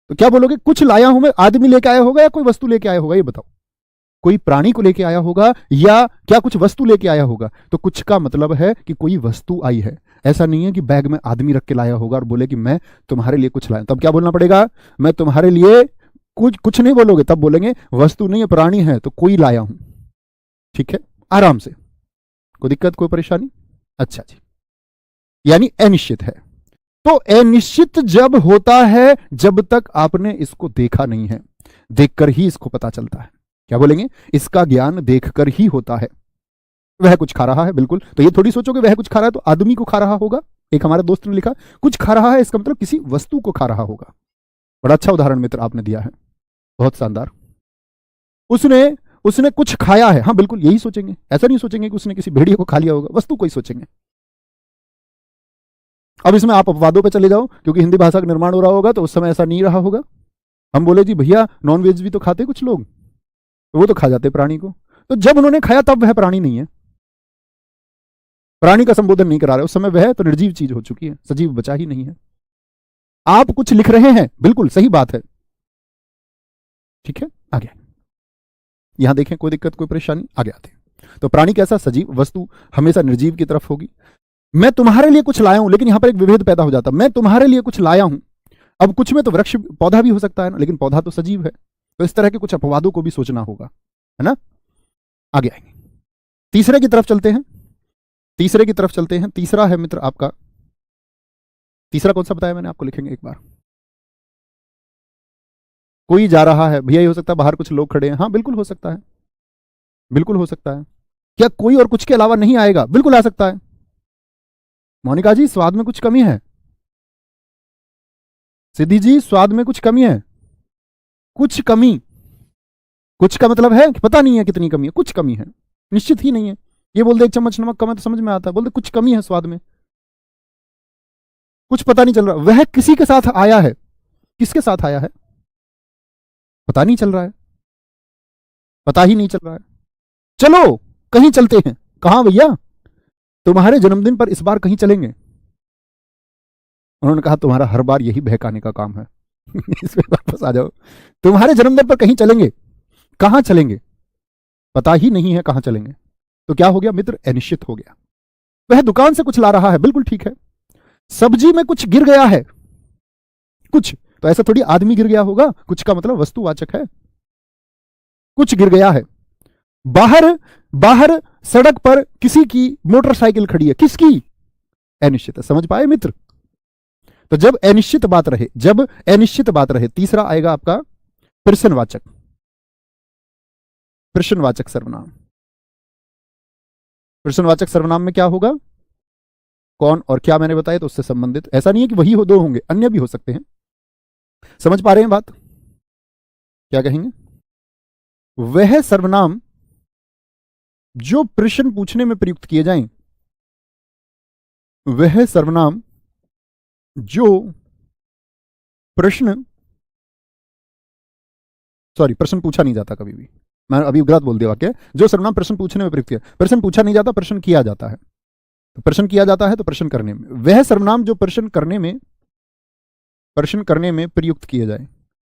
तो क्या बोलोगे? कुछ लाया हूं मैं, आदमी लेके आया होगा या कोई वस्तु लेके आया होगा? ये बताओ, कोई प्राणी को लेके आया होगा या क्या कुछ वस्तु लेके आया होगा? तो कुछ का मतलब है कि कोई वस्तु आई है। ऐसा नहीं है कि बैग में आदमी रख के लाया होगा और बोले कि मैं तुम्हारे लिए कुछ लाया। तब क्या बोलना पड़ेगा? मैं तुम्हारे लिए कुछ नहीं बोलोगे, तब बोलेंगे वस्तु नहीं है प्राणी है तो कोई लाया हूं। ठीक है, आराम से, कोई दिक्कत कोई परेशानी? अच्छा जी, यानी अनिश्चित है। तो अनिश्चित जब होता है जब तक आपने इसको देखा नहीं है, देखकर ही इसको पता चलता है। क्या बोलेंगे? इसका ज्ञान देखकर ही होता है। वह कुछ खा रहा है, बिल्कुल। तो ये थोड़ी सोचोगे वह कुछ खा रहा है तो आदमी को खा रहा होगा। एक हमारे दोस्त ने लिखा कुछ खा रहा है, इसका मतलब किसी वस्तु को खा रहा होगा। बड़ा अच्छा उदाहरण मित्र आपने दिया है, बहुत शानदार। उसने उसने कुछ खाया है, हाँ बिल्कुल यही सोचेंगे। ऐसा नहीं सोचेंगे कि उसने किसी भेड़िए को खा लिया होगा, वस्तु को ही सोचेंगे। अब इसमें आप अपवादों पे चले जाओ, क्योंकि हिंदी भाषा का निर्माण हो रहा होगा तो उस समय ऐसा नहीं रहा होगा। हम बोले जी भैया नॉनवेज भी तो खाते कुछ लोग, तो वो तो खा जाते प्राणी को। तो जब उन्होंने खाया तब वह प्राणी नहीं है, प्राणी का संबोधन नहीं करा रहे उस समय, वह तो निर्जीव चीज हो चुकी है, सजीव बचा ही नहीं है। आप कुछ लिख रहे हैं, बिल्कुल सही बात है। ठीक है, आगे यहां देखें, कोई दिक्कत कोई परेशानी? आगे आते हैं। तो प्राणी कैसा? सजीव, वस्तु हमेशा निर्जीव की तरफ होगी। मैं तुम्हारे लिए कुछ लाया हूं, लेकिन यहां पर एक विभेद पैदा हो जाता है। मैं तुम्हारे लिए कुछ लाया हूं, अब कुछ में तो वृक्ष पौधा भी हो सकता है ना, लेकिन पौधा तो सजीव है। तो इस तरह के कुछ अपवादों को भी सोचना होगा, है ना। आगे आएंगे, तीसरे की तरफ चलते हैं, तीसरे की तरफ चलते हैं। तीसरा है मित्र आपका, तीसरा कौन सा बताया मैंने आपको? लिखेंगे एक बार। कोई जा रहा है, भैया ये हो सकता है बाहर कुछ लोग खड़े हैं, हाँ बिल्कुल हो सकता है, बिल्कुल हो सकता है। क्या कोई और कुछ के अलावा नहीं आएगा? बिल्कुल आ सकता है। मोनिका जी स्वाद में कुछ कमी है, सिद्धि जी स्वाद में कुछ कमी है, कुछ कमी, कुछ का मतलब है कि पता नहीं है कितनी कमी है, कुछ कमी है, निश्चित ही नहीं है। ये बोल दे 1 चम्मच नमक कम है तो समझ में आता है, बोल दे कुछ कमी है स्वाद में, कुछ पता नहीं चल रहा। वह किसी के साथ आया है, किसके साथ आया है पता नहीं चल रहा है, पता ही नहीं चल रहा है। चलो कहीं चलते हैं। कहां भैया? तुम्हारे जन्मदिन पर इस बार कहीं चलेंगे। उन्होंने कहा तुम्हारा हर बार यही बहकाने का काम है इसमें वापस आ जाओ। तुम्हारे जन्मदिन पर कहीं चलेंगे, कहां चलेंगे पता ही नहीं है कहां चलेंगे। तो क्या हो गया मित्र? अनिश्चित हो गया। वह दुकान से कुछ ला रहा है, बिल्कुल ठीक है। सब्जी में कुछ गिर गया है, कुछ तो ऐसा थोड़ी आदमी गिर गया होगा, कुछ का मतलब वस्तुवाचक है, कुछ गिर गया है। बाहर बाहर सड़क पर किसी की मोटरसाइकिल खड़ी है, किसकी? अनिश्चित है। समझ पाए मित्र? तो जब अनिश्चित बात रहे, जब अनिश्चित बात रहे, तीसरा आएगा आपका प्रश्नवाचक, प्रश्नवाचक सर्वनाम। प्रश्नवाचक सर्वनाम में क्या होगा? कौन और क्या मैंने बताया तो उससे संबंधित, ऐसा नहीं है कि वही हो, दो होंगे, अन्य भी हो सकते हैं। समझ पा रहे हैं बात? क्या कहेंगे? वह सर्वनाम जो प्रश्न पूछने में प्रयुक्त किए जाएं, वह सर्वनाम जो प्रश्न, सॉरी प्रश्न पूछा नहीं जाता कभी भी, मैं अभी गलत बोल दिया वाक्य। जो सर्वनाम प्रश्न पूछने में प्रयुक्त किया, प्रश्न पूछा नहीं जाता, प्रश्न किया जाता है। तो प्रश्न किया जाता है तो प्रश्न करने में, वह सर्वनाम जो प्रश्न करने में प्रयुक्त किए जाए।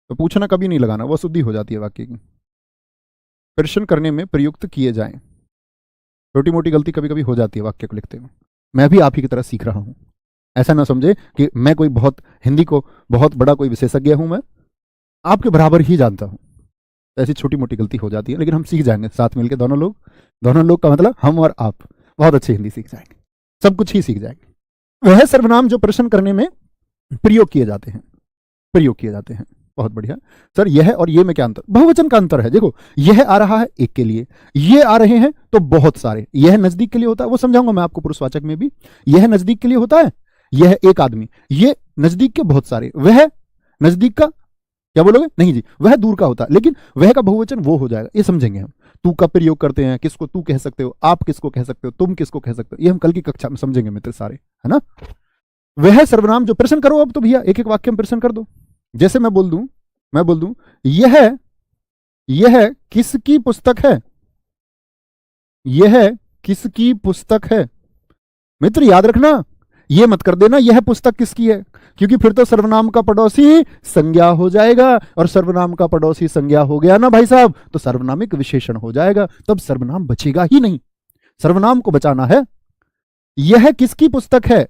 तो पूछना कभी नहीं लगाना, वो शुद्धि हो जाती है वाक्य की। प्रश्न करने में प्रयुक्त किए जाएं। छोटी मोटी गलती कभी कभी हो जाती है वाक्य को लिखते हुए, मैं भी आप ही की तरह सीख रहा हूं। ऐसा ना समझे कि मैं कोई बहुत हिंदी को बहुत बड़ा कोई विशेषज्ञ हूं, मैं आपके बराबर ही जानता हूं। ऐसी छोटी मोटी गलती हो जाती है, लेकिन हम सीख जाएंगे साथ मिलकर, दोनों लोग का मतलब हम और आप बहुत अच्छी हिंदी सीख जाएंगे, सब कुछ ही सीख जाएंगे। वह सर्वनाम जो प्रश्न करने में प्रयोग किए जाते हैं, प्रयोग किए जाते हैं। बहुत बढ़िया सर, यह और ये में क्या अंतर? बहुवचन का अंतर है। देखो यह आ रहा है एक के लिए, ये आ रहे हैं तो बहुत सारे। यह नजदीक के लिए होता है, वो समझाऊंगा मैं आपको पुरुषवाचक में भी। यह नजदीक के लिए होता है, यह एक आदमी, ये नजदीक के बहुत सारे, वह नजदीक का क्या बोलोगे? नहीं जी, वह दूर का होता है, लेकिन वह का बहुवचन वो हो जाएगा, ये समझेंगे हम। तू का प्रयोग करते हैं, किसको तू कह सकते हो, आप किसको कह सकते हो, तुम किसको कह सकते हो, ये हम कल की कक्षा में समझेंगे मित्र सारे, है ना। वह सर्वनाम जो, प्रश्न करो अब तो भैया, एक एक वाक्य में प्रश्न कर दो। जैसे मैं बोल दूं यह किसकी पुस्तक है, यह किसकी पुस्तक है। मित्र याद रखना, यह मत कर देना यह पुस्तक किसकी है, क्योंकि फिर तो सर्वनाम का पड़ोसी संज्ञा हो जाएगा, और सर्वनाम का पड़ोसी संज्ञा हो गया ना भाई साहब, तो सर्वनामिक विशेषण हो जाएगा, तब सर्वनाम बचेगा ही नहीं। सर्वनाम को बचाना है। यह किसकी पुस्तक है,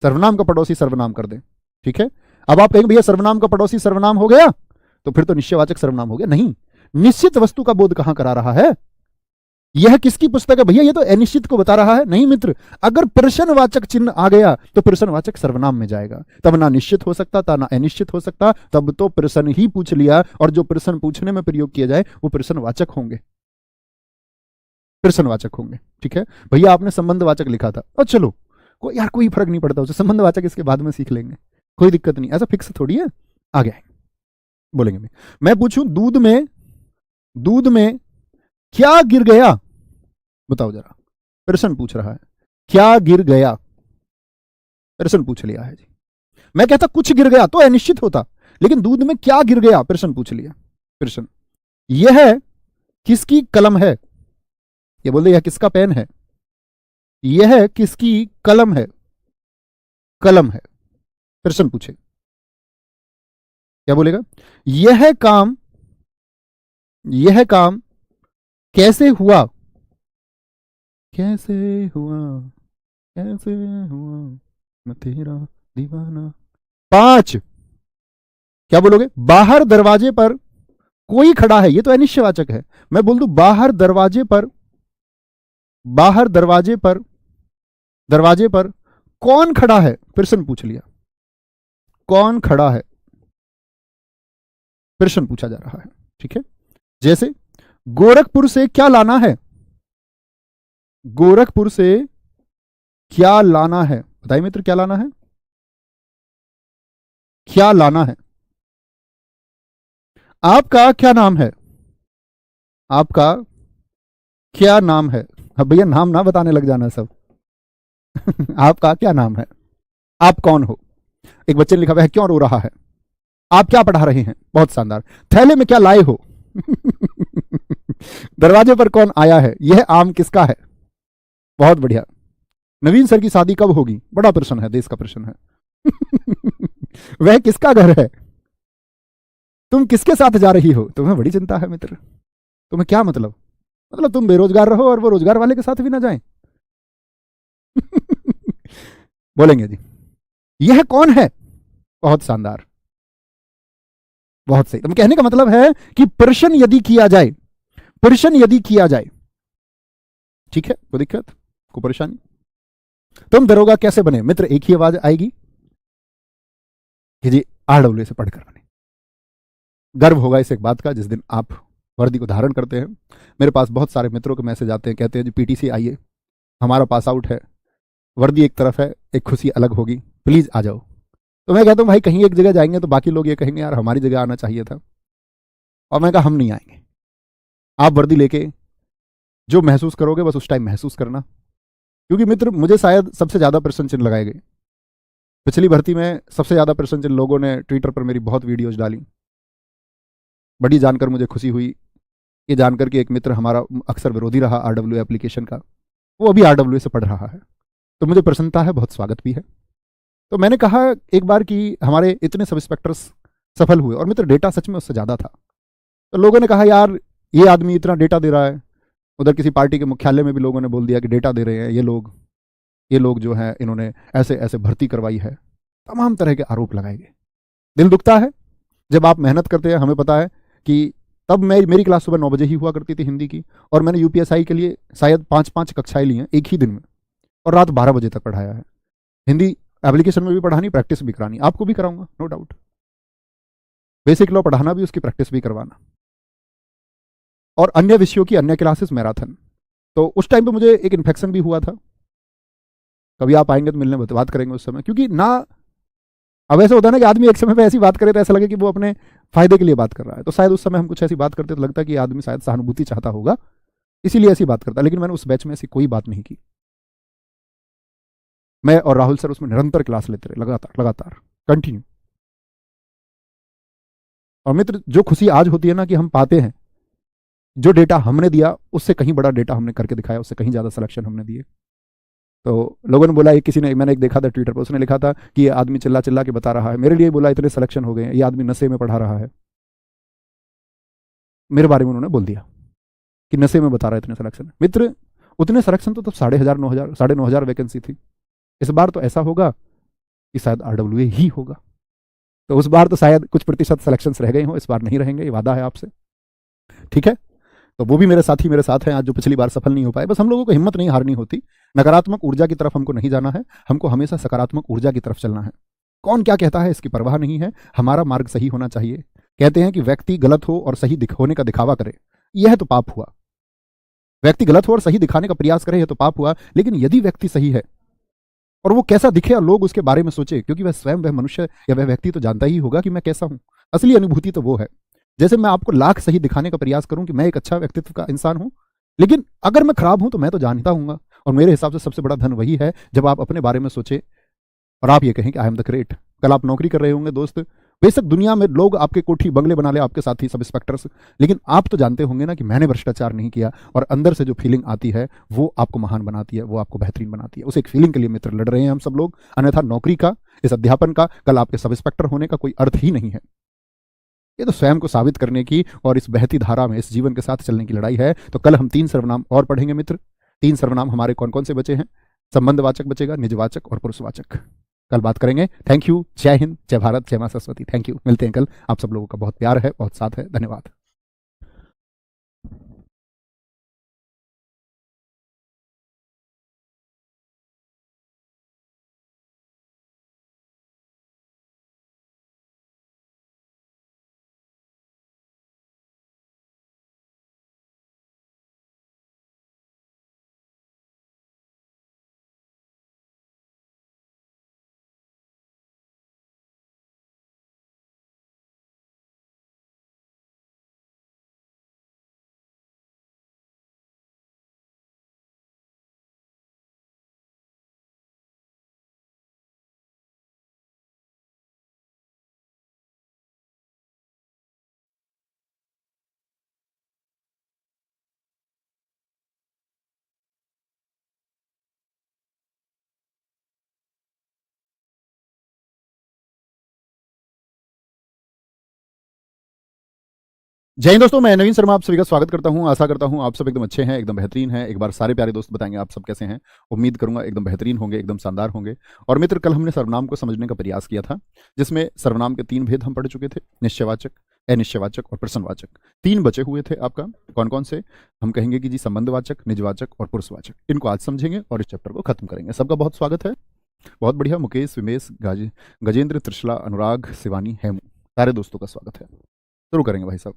सर्वनाम का पड़ोसी सर्वनाम कर दे, ठीक है। अब आप कहेंगे भैया सर्वनाम का पड़ोसी सर्वनाम हो गया, तो फिर तो निश्चयवाचक सर्वनाम हो गया। नहीं, निश्चित वस्तु का बोध कहां करा रहा है? यह किसकी पुस्तक है भैया, ये तो अनिश्चित को बता रहा है। नहीं मित्र, अगर प्रश्नवाचक चिन्ह आ गया तो प्रश्नवाचक सर्वनाम में जाएगा, तब ना निश्चित हो सकता था ना अनिश्चित हो सकता, तब तो प्रश्न ही पूछ लिया, और जो प्रश्न पूछने में प्रयोग किया जाए वो प्रश्नवाचक होंगे, प्रश्नवाचक होंगे, ठीक है। भैया आपने संबंधवाचक लिखा था, और चलो यार कोई फर्क नहीं पड़ता, उसे संबंधवाचक इसके बाद में सीख लेंगे, कोई दिक्कत नहीं, ऐसा फिक्स थोड़ी है, आ गया बोलेंगे। मैं पूछूं दूध में क्या गिर गया, बताओ जरा। प्रश्न पूछ रहा है, क्या गिर गया, प्रश्न पूछ लिया है जी। मैं कहता कुछ गिर गया तो अनिश्चित होता, लेकिन दूध में क्या गिर गया, प्रश्न पूछ लिया। प्रश्न, यह किसकी कलम है, ये बोल दे यह किसका पेन है, यह किसकी कलम है, कलम है, प्रश्न पूछे, क्या बोलेगा? यह काम कैसे हुआ, कैसे हुआ, कैसे हुआ मैं तेरा दीवाना। 5, क्या बोलोगे? बाहर दरवाजे पर कोई खड़ा है, ये तो अनिश्चयवाचक है। मैं बोल दूं बाहर दरवाजे पर कौन खड़ा है, प्रश्न पूछ लिया, कौन खड़ा है, प्रश्न पूछा जा रहा है, ठीक है। जैसे गोरखपुर से क्या लाना है, गोरखपुर से क्या लाना है? बताइए मित्र, क्या लाना है? क्या लाना है? आपका क्या नाम है? आपका क्या नाम है? अब भैया नाम ना बताने लग जाना सब। आपका क्या नाम है? आप कौन हो? एक बच्चे ने लिखा हुआ है, क्यों रो रहा है? आप क्या पढ़ा रहे हैं? बहुत शानदार। थैले में क्या लाए हो? दरवाजे पर कौन आया है? यह आम किसका है? बहुत बढ़िया। नवीन सर की शादी कब होगी? बड़ा प्रश्न है, देश का प्रश्न है। वह किसका घर है? तुम किसके साथ जा रही हो? तुम्हें बड़ी चिंता है मित्र। तुम्हें क्या मतलब? मतलब तुम बेरोजगार रहो और वो रोजगार वाले के साथ भी ना जाएं। बोलेंगे जी। यह कौन है? बहुत शानदार, बहुत सही। तो कहने का मतलब है कि प्रश्न यदि किया जाए, प्रश्न यदि किया जाए, ठीक है, कोई दिक्कत, कोई परेशानी? तुम दरोगा कैसे बने? मित्र एक ही आवाज आएगी कि जी आरडब्ल्यू से पढ़कर बने। गर्व होगा इस एक बात का जिस दिन आप वर्दी को धारण करते हैं। मेरे पास बहुत सारे मित्रों के मैसेज आते हैं, कहते हैं जी पीटीसी आइए, हमारा पास आउट है, वर्दी एक तरफ है, एक खुशी अलग होगी, प्लीज आ जाओ। तो मैं कहता हूँ भाई कहीं एक जगह जाएंगे तो बाकी लोग ये कहेंगे यार हमारी जगह आना चाहिए था, और मैं कहा हम नहीं आएंगे। आप वर्दी लेके जो महसूस करोगे बस उस टाइम महसूस करना। क्योंकि मित्र मुझे शायद सबसे ज्यादा प्रश्न चिन्ह लगाए गए पिछली भर्ती में, सबसे ज्यादा प्रश्न चिन्ह लोगों ने ट्विटर पर मेरी बहुत वीडियोज डाली। बड़ी जानकर मुझे खुशी हुई, ये जानकर कि एक मित्र हमारा अक्सर विरोधी रहा आरडब्ल्यू एप्लीकेशन का, वो अभी आरडब्ल्यू से पढ़ रहा है, तो मुझे प्रसन्नता है, बहुत स्वागत भी है। तो मैंने कहा एक बार कि हमारे इतने सब इंस्पेक्टर्स सफल हुए और मित्र डेटा सच में उससे ज़्यादा था। तो लोगों ने कहा यार ये आदमी इतना डेटा दे रहा है, उधर किसी पार्टी के मुख्यालय में भी लोगों ने बोल दिया कि डेटा दे रहे हैं ये लोग जो है इन्होंने ऐसे ऐसे भर्ती करवाई है, तमाम तरह के आरोप लगाए गए। दिल दुखता है जब आप मेहनत करते हैं। हमें पता है कि तब मेरी क्लास सुबह 9 बजे ही हुआ करती थी हिंदी की, और मैंने यूपीएसआई के लिए शायद 5-5 कक्षाएं ली हैं एक ही दिन में, और रात 12 बजे तक पढ़ाया है। हिंदी एप्लीकेशन में भी पढ़ानी, प्रैक्टिस भी करानी, आपको भी कराऊंगा नो डाउट। बेसिक लॉ पढ़ाना भी, उसकी प्रैक्टिस भी करवाना, और अन्य विषयों की अन्य क्लासेस मैराथन। तो उस टाइम पे मुझे एक इन्फेक्शन भी हुआ था। कभी आप आएंगे तो मिलने बात करेंगे उस समय, क्योंकि ना अब ऐसा होता है ना कि आदमी एक समय पे ऐसी बात करे तो ऐसा लगे कि वो अपने फायदे के लिए बात कर रहा है। तो शायद उस समय हम कुछ ऐसी बात करते तो लगता है कि आदमी शायद सहानुभूति चाहता होगा, इसीलिए ऐसी बात करता। लेकिन मैंने उस बैच में ऐसी कोई बात नहीं की। मैं और राहुल सर उसमें निरंतर क्लास लेते रहे, लगातार लगातार कंटिन्यू। और मित्र जो खुशी आज होती है ना कि हम पाते हैं जो डेटा हमने दिया उससे कहीं बड़ा डेटा हमने करके दिखाया, उससे कहीं ज्यादा सिलेक्शन हमने दिए। तो लोगों ने बोला, एक किसी ने, मैंने एक देखा था ट्विटर पर, उसने लिखा था कि ये आदमी चिल्ला चिल्ला के बता रहा है, मेरे लिए बोला इतने सिलेक्शन हो गए, ये आदमी नशे में पढ़ा रहा है। मेरे बारे में उन्होंने बोल दिया कि नशे में बता रहा है इतने सिलेक्शन। मित्र उतने सिलेक्शन तो तब 1500 9,000 9,500 वैकेंसी थी। इस बार तो ऐसा होगा कि शायद आरडब्ल्यू ही होगा। तो उस बार तो शायद कुछ प्रतिशत सिलेक्शन रह गए हों, इस बार नहीं रहेंगे, ये वादा है आपसे, ठीक है? तो वो भी मेरे साथी मेरे साथ हैं आज, जो पिछली बार सफल नहीं हो पाए। बस हम लोगों को हिम्मत नहीं हारनी होती, नकारात्मक ऊर्जा की तरफ हमको नहीं जाना है, हमको हमेशा सकारात्मक ऊर्जा की तरफ चलना है। कौन क्या कहता है इसकी परवाह नहीं है, हमारा मार्ग सही होना चाहिए। कहते हैं कि व्यक्ति गलत हो और सही होने का दिखावा करे, यह तो पाप हुआ। व्यक्ति गलत हो और सही दिखाने का प्रयास करे, यह तो पाप हुआ। लेकिन यदि व्यक्ति सही है और वो कैसा दिखे और लोग उसके बारे में सोचे, क्योंकि वह स्वयं, वह मनुष्य या वह व्यक्ति तो जानता ही होगा कि मैं कैसा हूं। असली अनुभूति तो वो है। जैसे मैं आपको लाख सही दिखाने का प्रयास करूं कि मैं एक अच्छा व्यक्तित्व का इंसान हूं, लेकिन अगर मैं खराब हूं तो मैं तो जानता हूंगा। और मेरे हिसाब से सबसे बड़ा धन वही है जब आप अपने बारे में सोचे और आप ये कहें कि आई एम द ग्रेट। कल आप नौकरी कर रहे होंगे दोस्त, बेशक दुनिया में लोग आपके कोठी बंगले बना ले, आपके साथी सब इंस्पेक्टर्स, लेकिन आप तो जानते होंगे ना कि मैंने भ्रष्टाचार नहीं किया। और अंदर से जो फीलिंग आती है वो आपको महान बनाती है, वो आपको बेहतरीन बनाती है। उस एक फीलिंग के लिए मित्र लड़ रहे हैं हम सब लोग। अन्यथा नौकरी का, इस अध्यापन का, कल आपके सब इंस्पेक्टर होने का कोई अर्थ ही नहीं है। ये तो स्वयं को साबित करने की और इस बहती धारा में इस जीवन के साथ चलने की लड़ाई है। तो कल हम 3 सर्वनाम और पढ़ेंगे मित्र। 3 सर्वनाम हमारे कौन कौन से बचे हैं? संबंधवाचक बचेगा, निजवाचक और पुरुषवाचक। कल बात करेंगे। Thank you. जय हिंद, जय भारत, जय मां सरस्वती। Thank you. मिलते हैं कल। आप सब लोगों का बहुत प्यार है, बहुत साथ है। धन्यवाद। जय हिंद दोस्तों, मैं नवीन शर्मा आप सभी का स्वागत करता हूं। आशा करता हूं आप सब एकदम अच्छे हैं, एकदम बेहतरीन हैं। एक बार सारे प्यारे दोस्त बताएंगे आप सब कैसे हैं। उम्मीद करूंगा एकदम बेहतरीन होंगे, एकदम शानदार होंगे। और मित्र, कल हमने सर्वनाम को समझने का प्रयास किया था, जिसमें सर्वनाम के 3 भेद हम पढ़ चुके थे, निश्चयवाचक, अनिश्चयवाचक और प्रश्नवाचक। 3 बचे हुए थे आपका। कौन कौन से? हम कहेंगे कि जी संबंधवाचक, निजवाचक और पुरुषवाचक। इनको आज समझेंगे और इस चैप्टर को खत्म करेंगे। सबका बहुत स्वागत है, बहुत बढ़िया। मुकेश, विमेश, गजेंद्र, त्रिशला, अनुराग, शिवानी, हेमू, सारे दोस्तों का स्वागत है। शुरू करेंगे भाई साहब।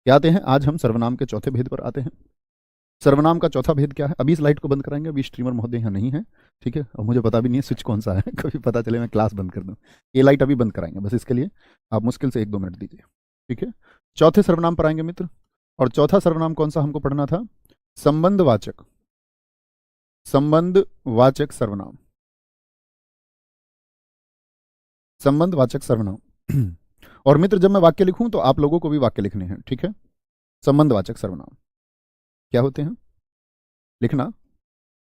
क्या आते हैं? आज हम सर्वनाम के चौथे भेद पर आते हैं। सर्वनाम का चौथा भेद क्या है? अभी इस लाइट को बंद कराएंगे, अभी स्ट्रीमर महोदय यहाँ नहीं है, ठीक है। और मुझे पता भी नहीं है स्विच कौन सा है कभी पता चले मैं क्लास बंद कर दूँ। ये लाइट अभी बंद कराएंगे, बस इसके लिए आप मुश्किल से 1-2 मिनट दीजिए, ठीक है। चौथे सर्वनाम पर आएंगे मित्र। और चौथा सर्वनाम कौन सा हमको पढ़ना था? संबंधवाचक, संबंधवाचक सर्वनाम, संबंधवाचक सर्वनाम। और मित्र, जब मैं वाक्य लिखूं तो आप लोगों को भी वाक्य लिखने हैं, ठीक है। संबंधवाचक सर्वनाम क्या होते हैं? लिखना,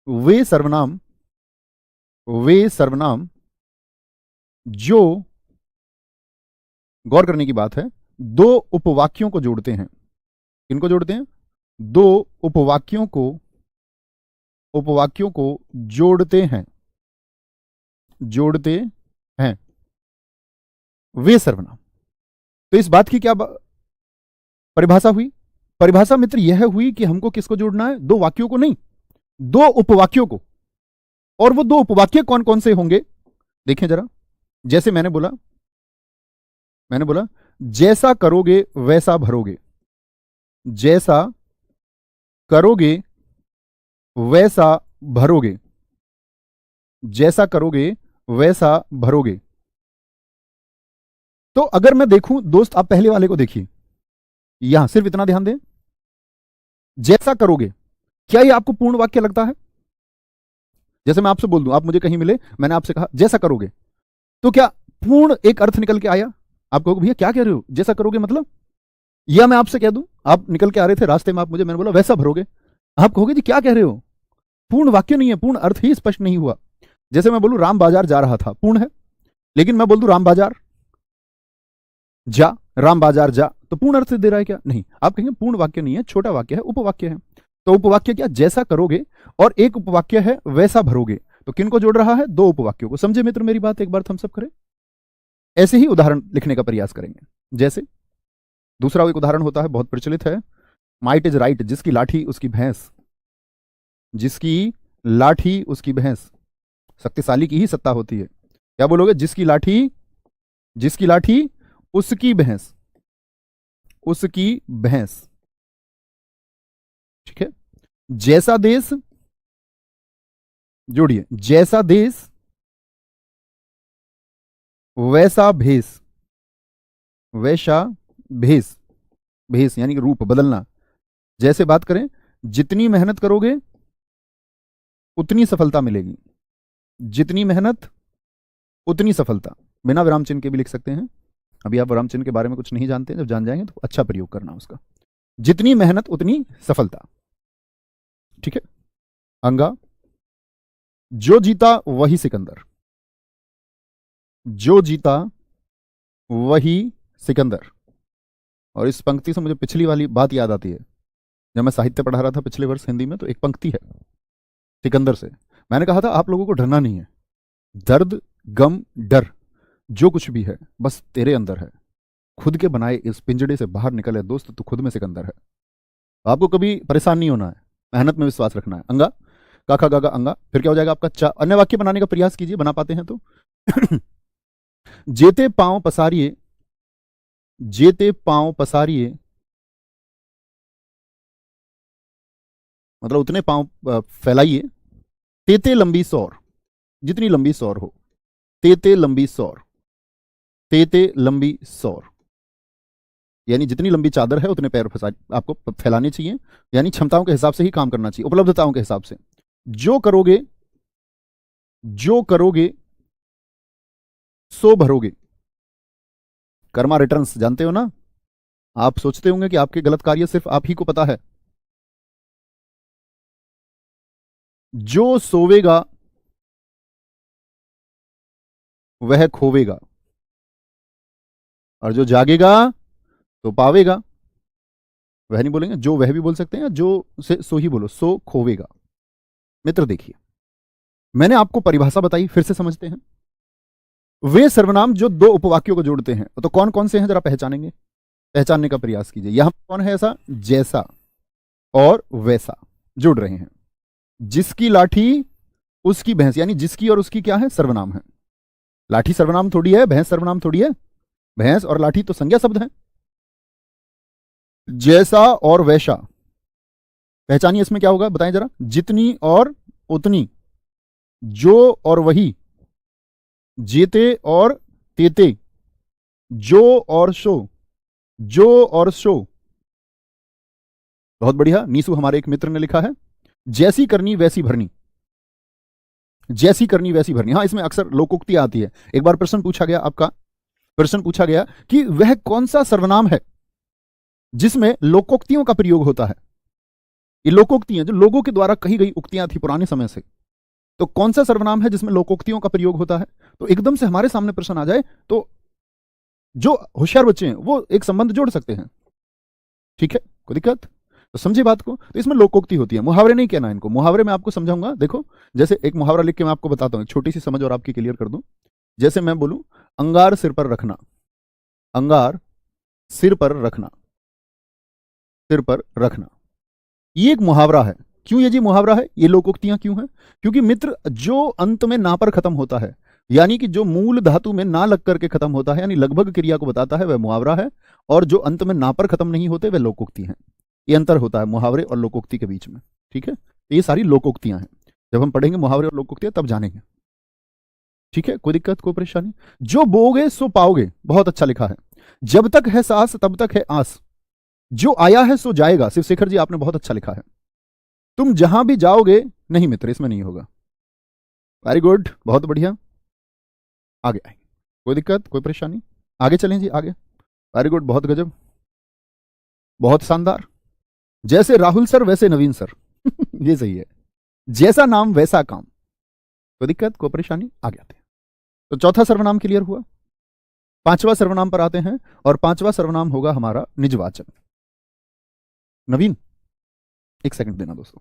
वे सर्वनाम, वे सर्वनाम जो, गौर करने की बात है, 2 उपवाक्यों को जोड़ते हैं। किनको जोड़ते हैं? 2 उपवाक्यों को, उपवाक्यों को जोड़ते हैं, जोड़ते हैं वे सर्वनाम। तो इस बात की क्या परिभाषा हुई? परिभाषा मित्र यह हुई कि हमको किसको जोड़ना है? 2 वाक्यों को नहीं, 2 उपवाक्यों को। और वो 2 उपवाक्य कौन कौन से होंगे देखें जरा। जैसे मैंने बोला जैसा करोगे वैसा भरोगे, जैसा करोगे वैसा भरोगे, जैसा करोगे वैसा भरोगे। तो अगर मैं देखूं दोस्त, आप पहले वाले को देखिए, यहां सिर्फ इतना ध्यान दें, जैसा करोगे, क्या ये आपको पूर्ण वाक्य लगता है? जैसे मैं आपसे बोल दूं, आप मुझे कहीं मिले, मैंने आपसे कहा जैसा करोगे, तो क्या पूर्ण एक अर्थ निकल के आया? आप कहोगे भैया क्या कह रहे हो, जैसा करोगे मतलब? या मैं आपसे कह दूं, आप निकल के आ रहे थे रास्ते में, आप मुझे, मैंने बोला वैसा भरोगे, आप कहोगे जी क्या कह रहे हो, पूर्ण वाक्य नहीं है, पूर्ण अर्थ ही स्पष्ट नहीं हुआ। जैसे मैं बोलूं राम बाजार जा रहा था, पूर्ण है। लेकिन मैं बोल दूं राम बाजार जा, राम बाजार जा, तो पूर्ण अर्थ दे रहा है क्या? नहीं। आप कहेंगे पूर्ण वाक्य नहीं है, छोटा वाक्य है, उपवाक्य है। तो उपवाक्य क्या? जैसा करोगे, और एक उपवाक्य है वैसा भरोगे। तो किन को जोड़ रहा है? 2 उपवाक्यों को। समझे मित्र मेरी बात? एक बार हम सब करें, ऐसे ही उदाहरण लिखने का प्रयास करेंगे। जैसे दूसरा एक उदाहरण होता है, बहुत प्रचलित है, माइट इज राइट, जिसकी लाठी उसकी भैंस, जिसकी लाठी उसकी भैंस। शक्तिशाली की ही सत्ता होती है। क्या बोलोगे? जिसकी लाठी, जिसकी लाठी उसकी भैंस, उसकी भैंस, ठीक है। जैसा देश, जोड़िए, जैसा देश वैसा भेष, वैसा भेष, भेष यानी कि रूप बदलना। जैसे बात करें, जितनी मेहनत करोगे उतनी सफलता मिलेगी, जितनी मेहनत उतनी सफलता। बिना विराम चिन्ह के भी लिख सकते हैं। अभी आप विराम चिन्ह के बारे में कुछ नहीं जानते हैं, जब जान जाएंगे तो अच्छा प्रयोग करना उसका। जितनी मेहनत उतनी सफलता, ठीक है। अंगा, जो जीता वही सिकंदर, जो जीता वही सिकंदर। और इस पंक्ति से मुझे पिछली वाली बात याद आती है। जब मैं साहित्य पढ़ा रहा था पिछले वर्ष हिंदी में, तो एक पंक्ति है सिकंदर से। मैंने कहा था आप लोगों को डरना नहीं है, दर्द, गम, डर, जो कुछ भी है बस तेरे अंदर है। खुद के बनाए इस पिंजड़े से बाहर निकले दोस्त, तू खुद में सिकंदर है। आपको कभी परेशान नहीं होना है, मेहनत में विश्वास रखना है। अंगा, काका गागा अंगा, फिर क्या हो जाएगा आपका चा। अन्य वाक्य बनाने का प्रयास कीजिए, बना पाते हैं तो। जेते पांव पसारिए, जेते पांव पसारिए, मतलब उतने पांव फैलाइए। तेते लंबी सौर, जितनी लंबी सौर हो, तेते लंबी सौर, तेते लंबी सौर, यानी जितनी लंबी चादर है उतने पैर आपको फैलाने चाहिए। यानी क्षमताओं के हिसाब से ही काम करना चाहिए, उपलब्धताओं के हिसाब से। जो करोगे, जो करोगे सो भरोगे। कर्मा रिटर्न्स जानते हो ना? आप सोचते होंगे कि आपके गलत कार्य सिर्फ आप ही को पता है। जो सोवेगा वह खोवेगा, और जो जागेगा तो पावेगा। वह नहीं बोलेंगे, जो वह भी बोल सकते हैं, या जो से सो ही बोलो, सो खोवेगा। मित्र देखिए, मैंने आपको परिभाषा बताई, फिर से समझते हैं। वे सर्वनाम जो दो उपवाक्यों को जोड़ते हैं, तो कौन कौन से हैं जरा पहचानेंगे, पहचानने का प्रयास कीजिए। यहां कौन है ऐसा, जैसा और वैसा जुड़ रहे हैं। जिसकी लाठी उसकी भैंस, यानी जिसकी और उसकी क्या है, सर्वनाम है। लाठी सर्वनाम थोड़ी है, भैंस सर्वनाम थोड़ी है। भैंस और लाठी तो संज्ञा शब्द है। जैसा और वैसा, पहचानिए इसमें क्या होगा, बताएं जरा। जितनी और उतनी, जो और वही, जेते और तेते, जो और सो, जो और सो। बहुत बढ़िया, नीसू हमारे एक मित्र ने लिखा है, जैसी करनी वैसी भरनी, जैसी करनी वैसी भरनी। हाँ, इसमें अक्सर लोकोक्ति आती है। एक बार प्रश्न पूछा गया, आपका प्रश्न पूछा गया कि वह कौन सा सर्वनाम है जिसमें लोकोक्तियों का प्रयोग होता है। ये लोकोक्तियां जो लोगों के द्वारा कही गई उक्तियां थी पुराने समय से, तो कौन सा सर्वनाम है जिसमें लोकोक्तियों का प्रयोग होता है। तो एकदम से हमारे सामने प्रश्न आ जाए तो जो होशियार बच्चे हैं वो एक संबंध जोड़ सकते हैं। ठीक है, कोई दिक्कत, तो समझे बात को। तो इसमें लोकोक्ति होती है, मुहावरे नहीं कहना इनको। मुहावरे में आपको समझाऊंगा। देखो, जैसे एक मुहावरा लिख के मैं आपको बताता हूं, छोटी सी समझ और आपकी क्लियर कर दूं। जैसे मैं बोलूं, अंगार सिर पर रखना, अंगार सिर पर रखना, सिर पर रखना, ये एक मुहावरा है। क्यों ये जी मुहावरा है, ये लोकोक्तियां क्यों है? क्योंकि मित्र, जो अंत में ना पर खत्म होता है, यानी कि जो मूल धातु में ना लग करके खत्म होता है, यानी लगभग क्रिया को बताता है, वह मुहावरा है। और जो अंत में ना पर खत्म नहीं होते, वह लोकोक्ति है। ये अंतर होता है मुहावरे और लोकोक्ति के बीच में। ठीक है, ये सारी लोकोक्तियां हैं। जब हम पढ़ेंगे मुहावरे और लोकोक्तियां तब जानेंगे। ठीक है, कोई दिक्कत, कोई परेशानी। जो बोगे सो पाओगे, बहुत अच्छा लिखा है। जब तक है सांस तब तक है आस, जो आया है सो जाएगा। शिवशेखर जी, आपने बहुत अच्छा लिखा है। तुम जहां भी जाओगे, नहीं मित्र, इसमें नहीं होगा। वेरी गुड, बहुत बढ़िया, आगे आएंगे, कोई दिक्कत, कोई परेशानी, आगे चलें जी, आगे। वेरी गुड, बहुत गजब, बहुत शानदार। जैसे राहुल सर वैसे नवीन सर ये सही है। जैसा नाम वैसा काम, कोई दिक्कत, कोई परेशानी, आगे आते हैं। तो चौथा सर्वनाम क्लियर हुआ। पांचवा सर्वनाम पर आते हैं, और पांचवा सर्वनाम होगा हमारा निजवाचक। नवीन, एक सेकंड देना दोस्तों।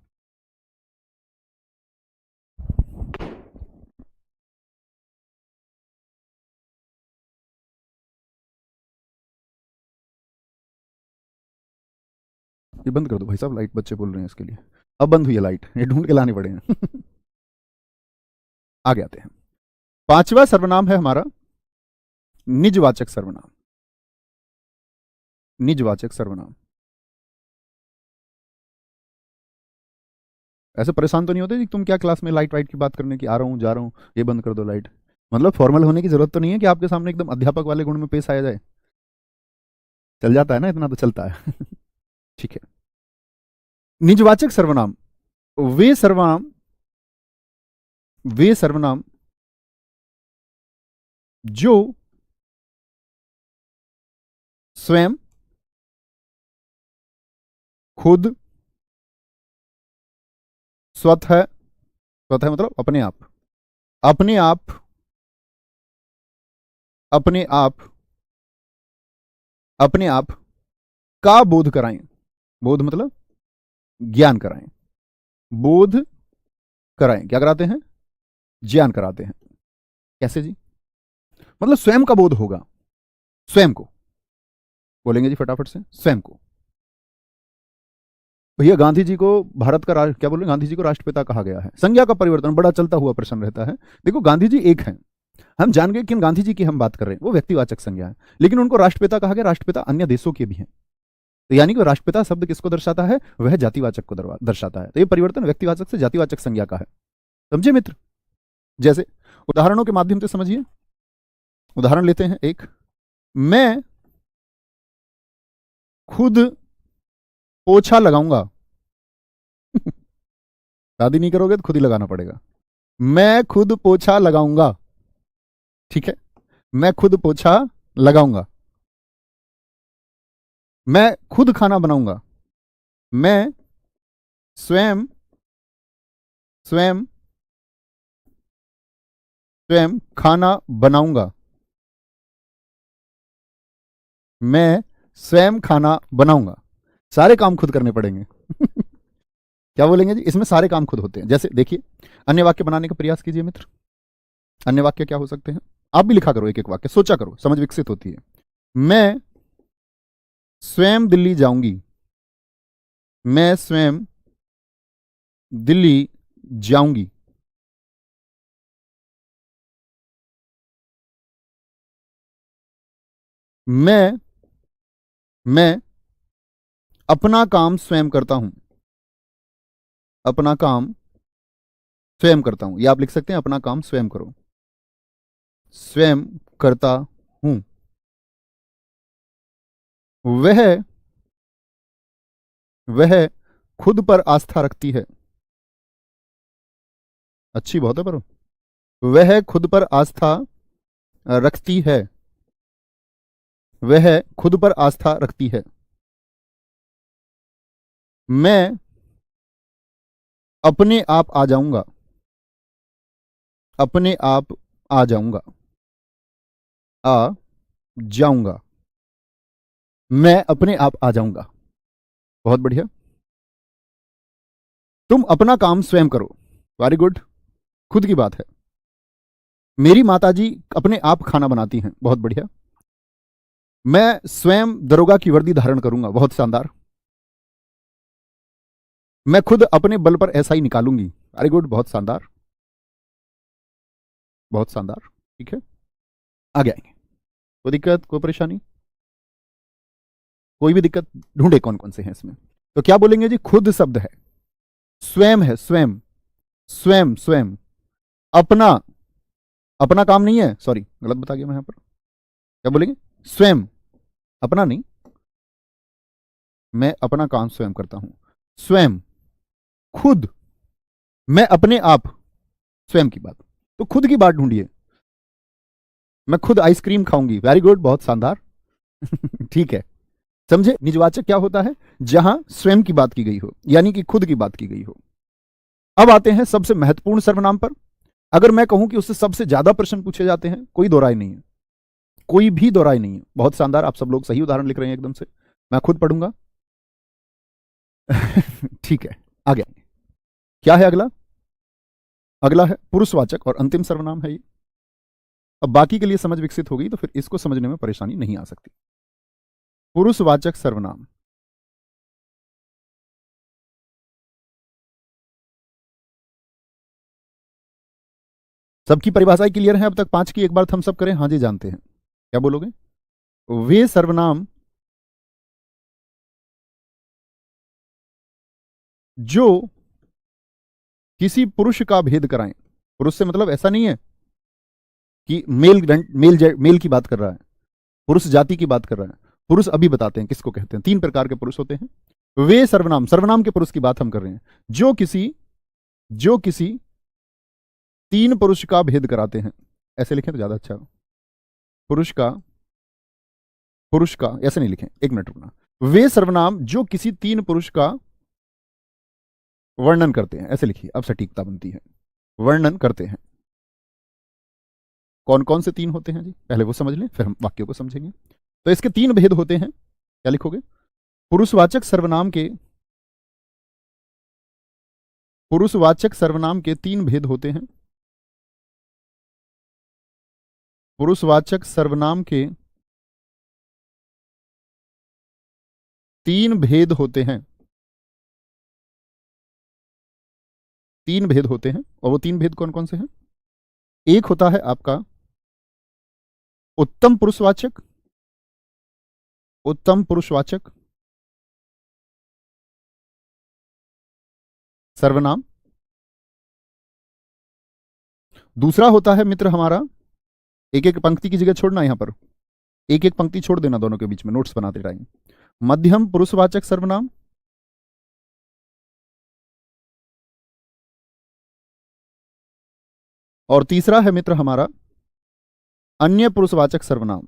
ये बंद कर दो भाई साहब, लाइट, बच्चे बोल रहे हैं इसके लिए। अब बंद हुई है लाइट, ये ढूंढ के लाने पड़े हैं आगे आते हैं। पांचवा सर्वनाम है हमारा निजवाचक सर्वनाम। निजवाचक सर्वनाम। ऐसे परेशान तो नहीं होते कि तुम क्या क्लास में लाइट वाइट की बात करने की, आ रहा हूं जा रहा हूं, ये बंद कर दो लाइट। मतलब फॉर्मल होने की जरूरत तो नहीं है कि आपके सामने एकदम अध्यापक वाले गुण में पेश आया जाए। चल जाता है ना, इतना तो चलता है ठीक है। निजवाचक सर्वनाम, वे सर्वनाम, वे सर्वनाम जो स्वयं, खुद, स्वतः, स्वतः मतलब अपने आप, अपने आप, अपने आप, अपने आप का बोध कराएं। बोध मतलब ज्ञान कराएं, बोध कराएं, क्या कराते हैं, ज्ञान कराते हैं। कैसे जी, मतलब स्वयं का बोध होगा, स्वयं को बोलेंगे जी फटाफट से, स्वयं को। भैया गांधी जी को भारत का क्या बोले, गांधी जी को राष्ट्रपिता कहा गया है। संज्ञा का परिवर्तन बड़ा चलता हुआ प्रश्न रहता है। देखो, गांधी जी एक हैं, हम जान गए किन गांधी जी की हम बात कर रहे हैं, वो व्यक्तिवाचक संज्ञा है। लेकिन उनको राष्ट्रपिता कहा गया, राष्ट्रपिता अन्य देशों के भी हैं। तो यानी कि राष्ट्रपिता शब्द किसको दर्शाता है, वह जातिवाचक को दर्शाता है। तो ये परिवर्तन व्यक्तिवाचक से जातिवाचक संज्ञा का है। समझे मित्र? जैसे उदाहरणों के माध्यम से समझिए। उदाहरण लेते हैं एक, मैं खुद पोछा लगाऊंगा शादी नहीं करोगे तो खुद ही लगाना पड़ेगा। मैं खुद पोछा लगाऊंगा, ठीक है, मैं खुद पोछा लगाऊंगा। मैं खुद खाना बनाऊंगा, मैं स्वयं, स्वयं, स्वयं खाना बनाऊंगा, मैं स्वयं खाना बनाऊंगा। सारे काम खुद करने पड़ेंगे। क्या बोलेंगे जी? इसमें सारे काम खुद होते हैं। जैसे देखिए, अन्य वाक्य बनाने का प्रयास कीजिए मित्र। अन्य वाक्य क्या हो सकते हैं? आप भी लिखा करो, एक एक वाक्य सोचा करो, समझ विकसित होती है। मैं स्वयं दिल्ली जाऊंगी। मैं स्वयं दिल्ली जाऊंगी। मैं अपना काम स्वयं करता हूं। अपना काम स्वयं करता हूं, या आप लिख सकते हैं अपना काम स्वयं करो। स्वयं करता हूं। वह वह खुद पर आस्था रखती है। अच्छी बहुत है, पर वह खुद पर आस्था रखती है। वह खुद पर आस्था रखती है। मैं अपने आप आ जाऊंगा। अपने आप आ जाऊंगा। आ जाऊंगा। मैं अपने आप आ जाऊंगा। बहुत बढ़िया। तुम अपना काम स्वयं करो। वेरी गुड, खुद की बात है। मेरी माताजी अपने आप खाना बनाती हैं। बहुत बढ़िया। मैं स्वयं दरोगा की वर्दी धारण करूंगा। बहुत शानदार। मैं खुद अपने बल पर ऐसा ही निकालूंगी। वेरी गुड, बहुत शानदार, बहुत शानदार। ठीक है, आगे आएंगे। कोई दिक्कत, कोई परेशानी, कोई भी दिक्कत? ढूंढे कौन कौन से हैं इसमें। तो क्या बोलेंगे जी? खुद शब्द है, स्वयं है, स्वयं स्वयं स्वयं। अपना, अपना काम नहीं है, सॉरी गलत बता गया मैं यहां पर। क्या बोलेंगे? स्वयं, अपना नहीं। मैं अपना काम स्वयं करता हूं। स्वयं, खुद, मैं अपने आप, स्वयं की बात। तो खुद की बात ढूंढिए। मैं खुद आइसक्रीम खाऊंगी। वेरी गुड, बहुत शानदार। ठीक है, समझे? निजवाचक क्या होता है? जहां स्वयं की बात की गई हो, यानी कि खुद की बात की गई हो। अब आते हैं सबसे महत्वपूर्ण सर्वनाम पर। अगर मैं कहूं कि उससे सबसे ज्यादा प्रश्न पूछे जाते हैं, कोई दो राय नहीं है, कोई भी दो राय नहीं है। बहुत शानदार, आप सब लोग सही उदाहरण लिख रहे हैं एकदम से। मैं खुद पढ़ूंगा। ठीक है, आगे क्या है अगला? अगला है पुरुषवाचक और अंतिम सर्वनाम है ये। अब बाकी के लिए समझ विकसित होगी तो फिर इसको समझने में परेशानी नहीं आ सकती। पुरुषवाचक सर्वनाम। सबकी परिभाषाएं क्लियर है अब तक? पांच की एक बार थम्स अप करें। हाँ जी, जानते हैं। क्या बोलोगे? वे सर्वनाम जो किसी पुरुष का भेद कराएं। पुरुष से मतलब ऐसा नहीं है कि मेल की बात कर रहा है, पुरुष जाति की बात कर रहा है। पुरुष अभी बताते हैं किसको कहते हैं। तीन प्रकार के पुरुष होते हैं। वे सर्वनाम, सर्वनाम के पुरुष की बात हम कर रहे हैं, जो किसी तीन पुरुष का भेद कराते हैं। ऐसे लिखें तो ज्यादा अच्छा हो। पुरुष का ऐसे नहीं लिखें, एक मिनट रुकना। वे सर्वनाम जो किसी तीन पुरुष का वर्णन करते हैं, ऐसे लिखिए, अब सटीकता बनती है। वर्णन करते हैं। कौन कौन से तीन होते हैं जी, पहले वो समझ लें, फिर हम वाक्यों को समझेंगे। तो इसके तीन भेद होते हैं। क्या लिखोगे? पुरुषवाचक सर्वनाम के तीन भेद होते हैं। पुरुषवाचक सर्वनाम के तीन भेद होते हैं। तीन भेद होते हैं, और वो तीन भेद कौन कौन से हैं? एक होता है आपका उत्तम पुरुषवाचक। उत्तम पुरुषवाचक सर्वनाम। दूसरा होता है मित्र हमारा, एक एक पंक्ति की जगह छोड़ना, यहां पर एक एक पंक्ति छोड़ देना दोनों के बीच में नोट्स बनाते टाइम। मध्यम पुरुषवाचक सर्वनाम। और तीसरा है मित्र हमारा अन्य पुरुषवाचक सर्वनाम।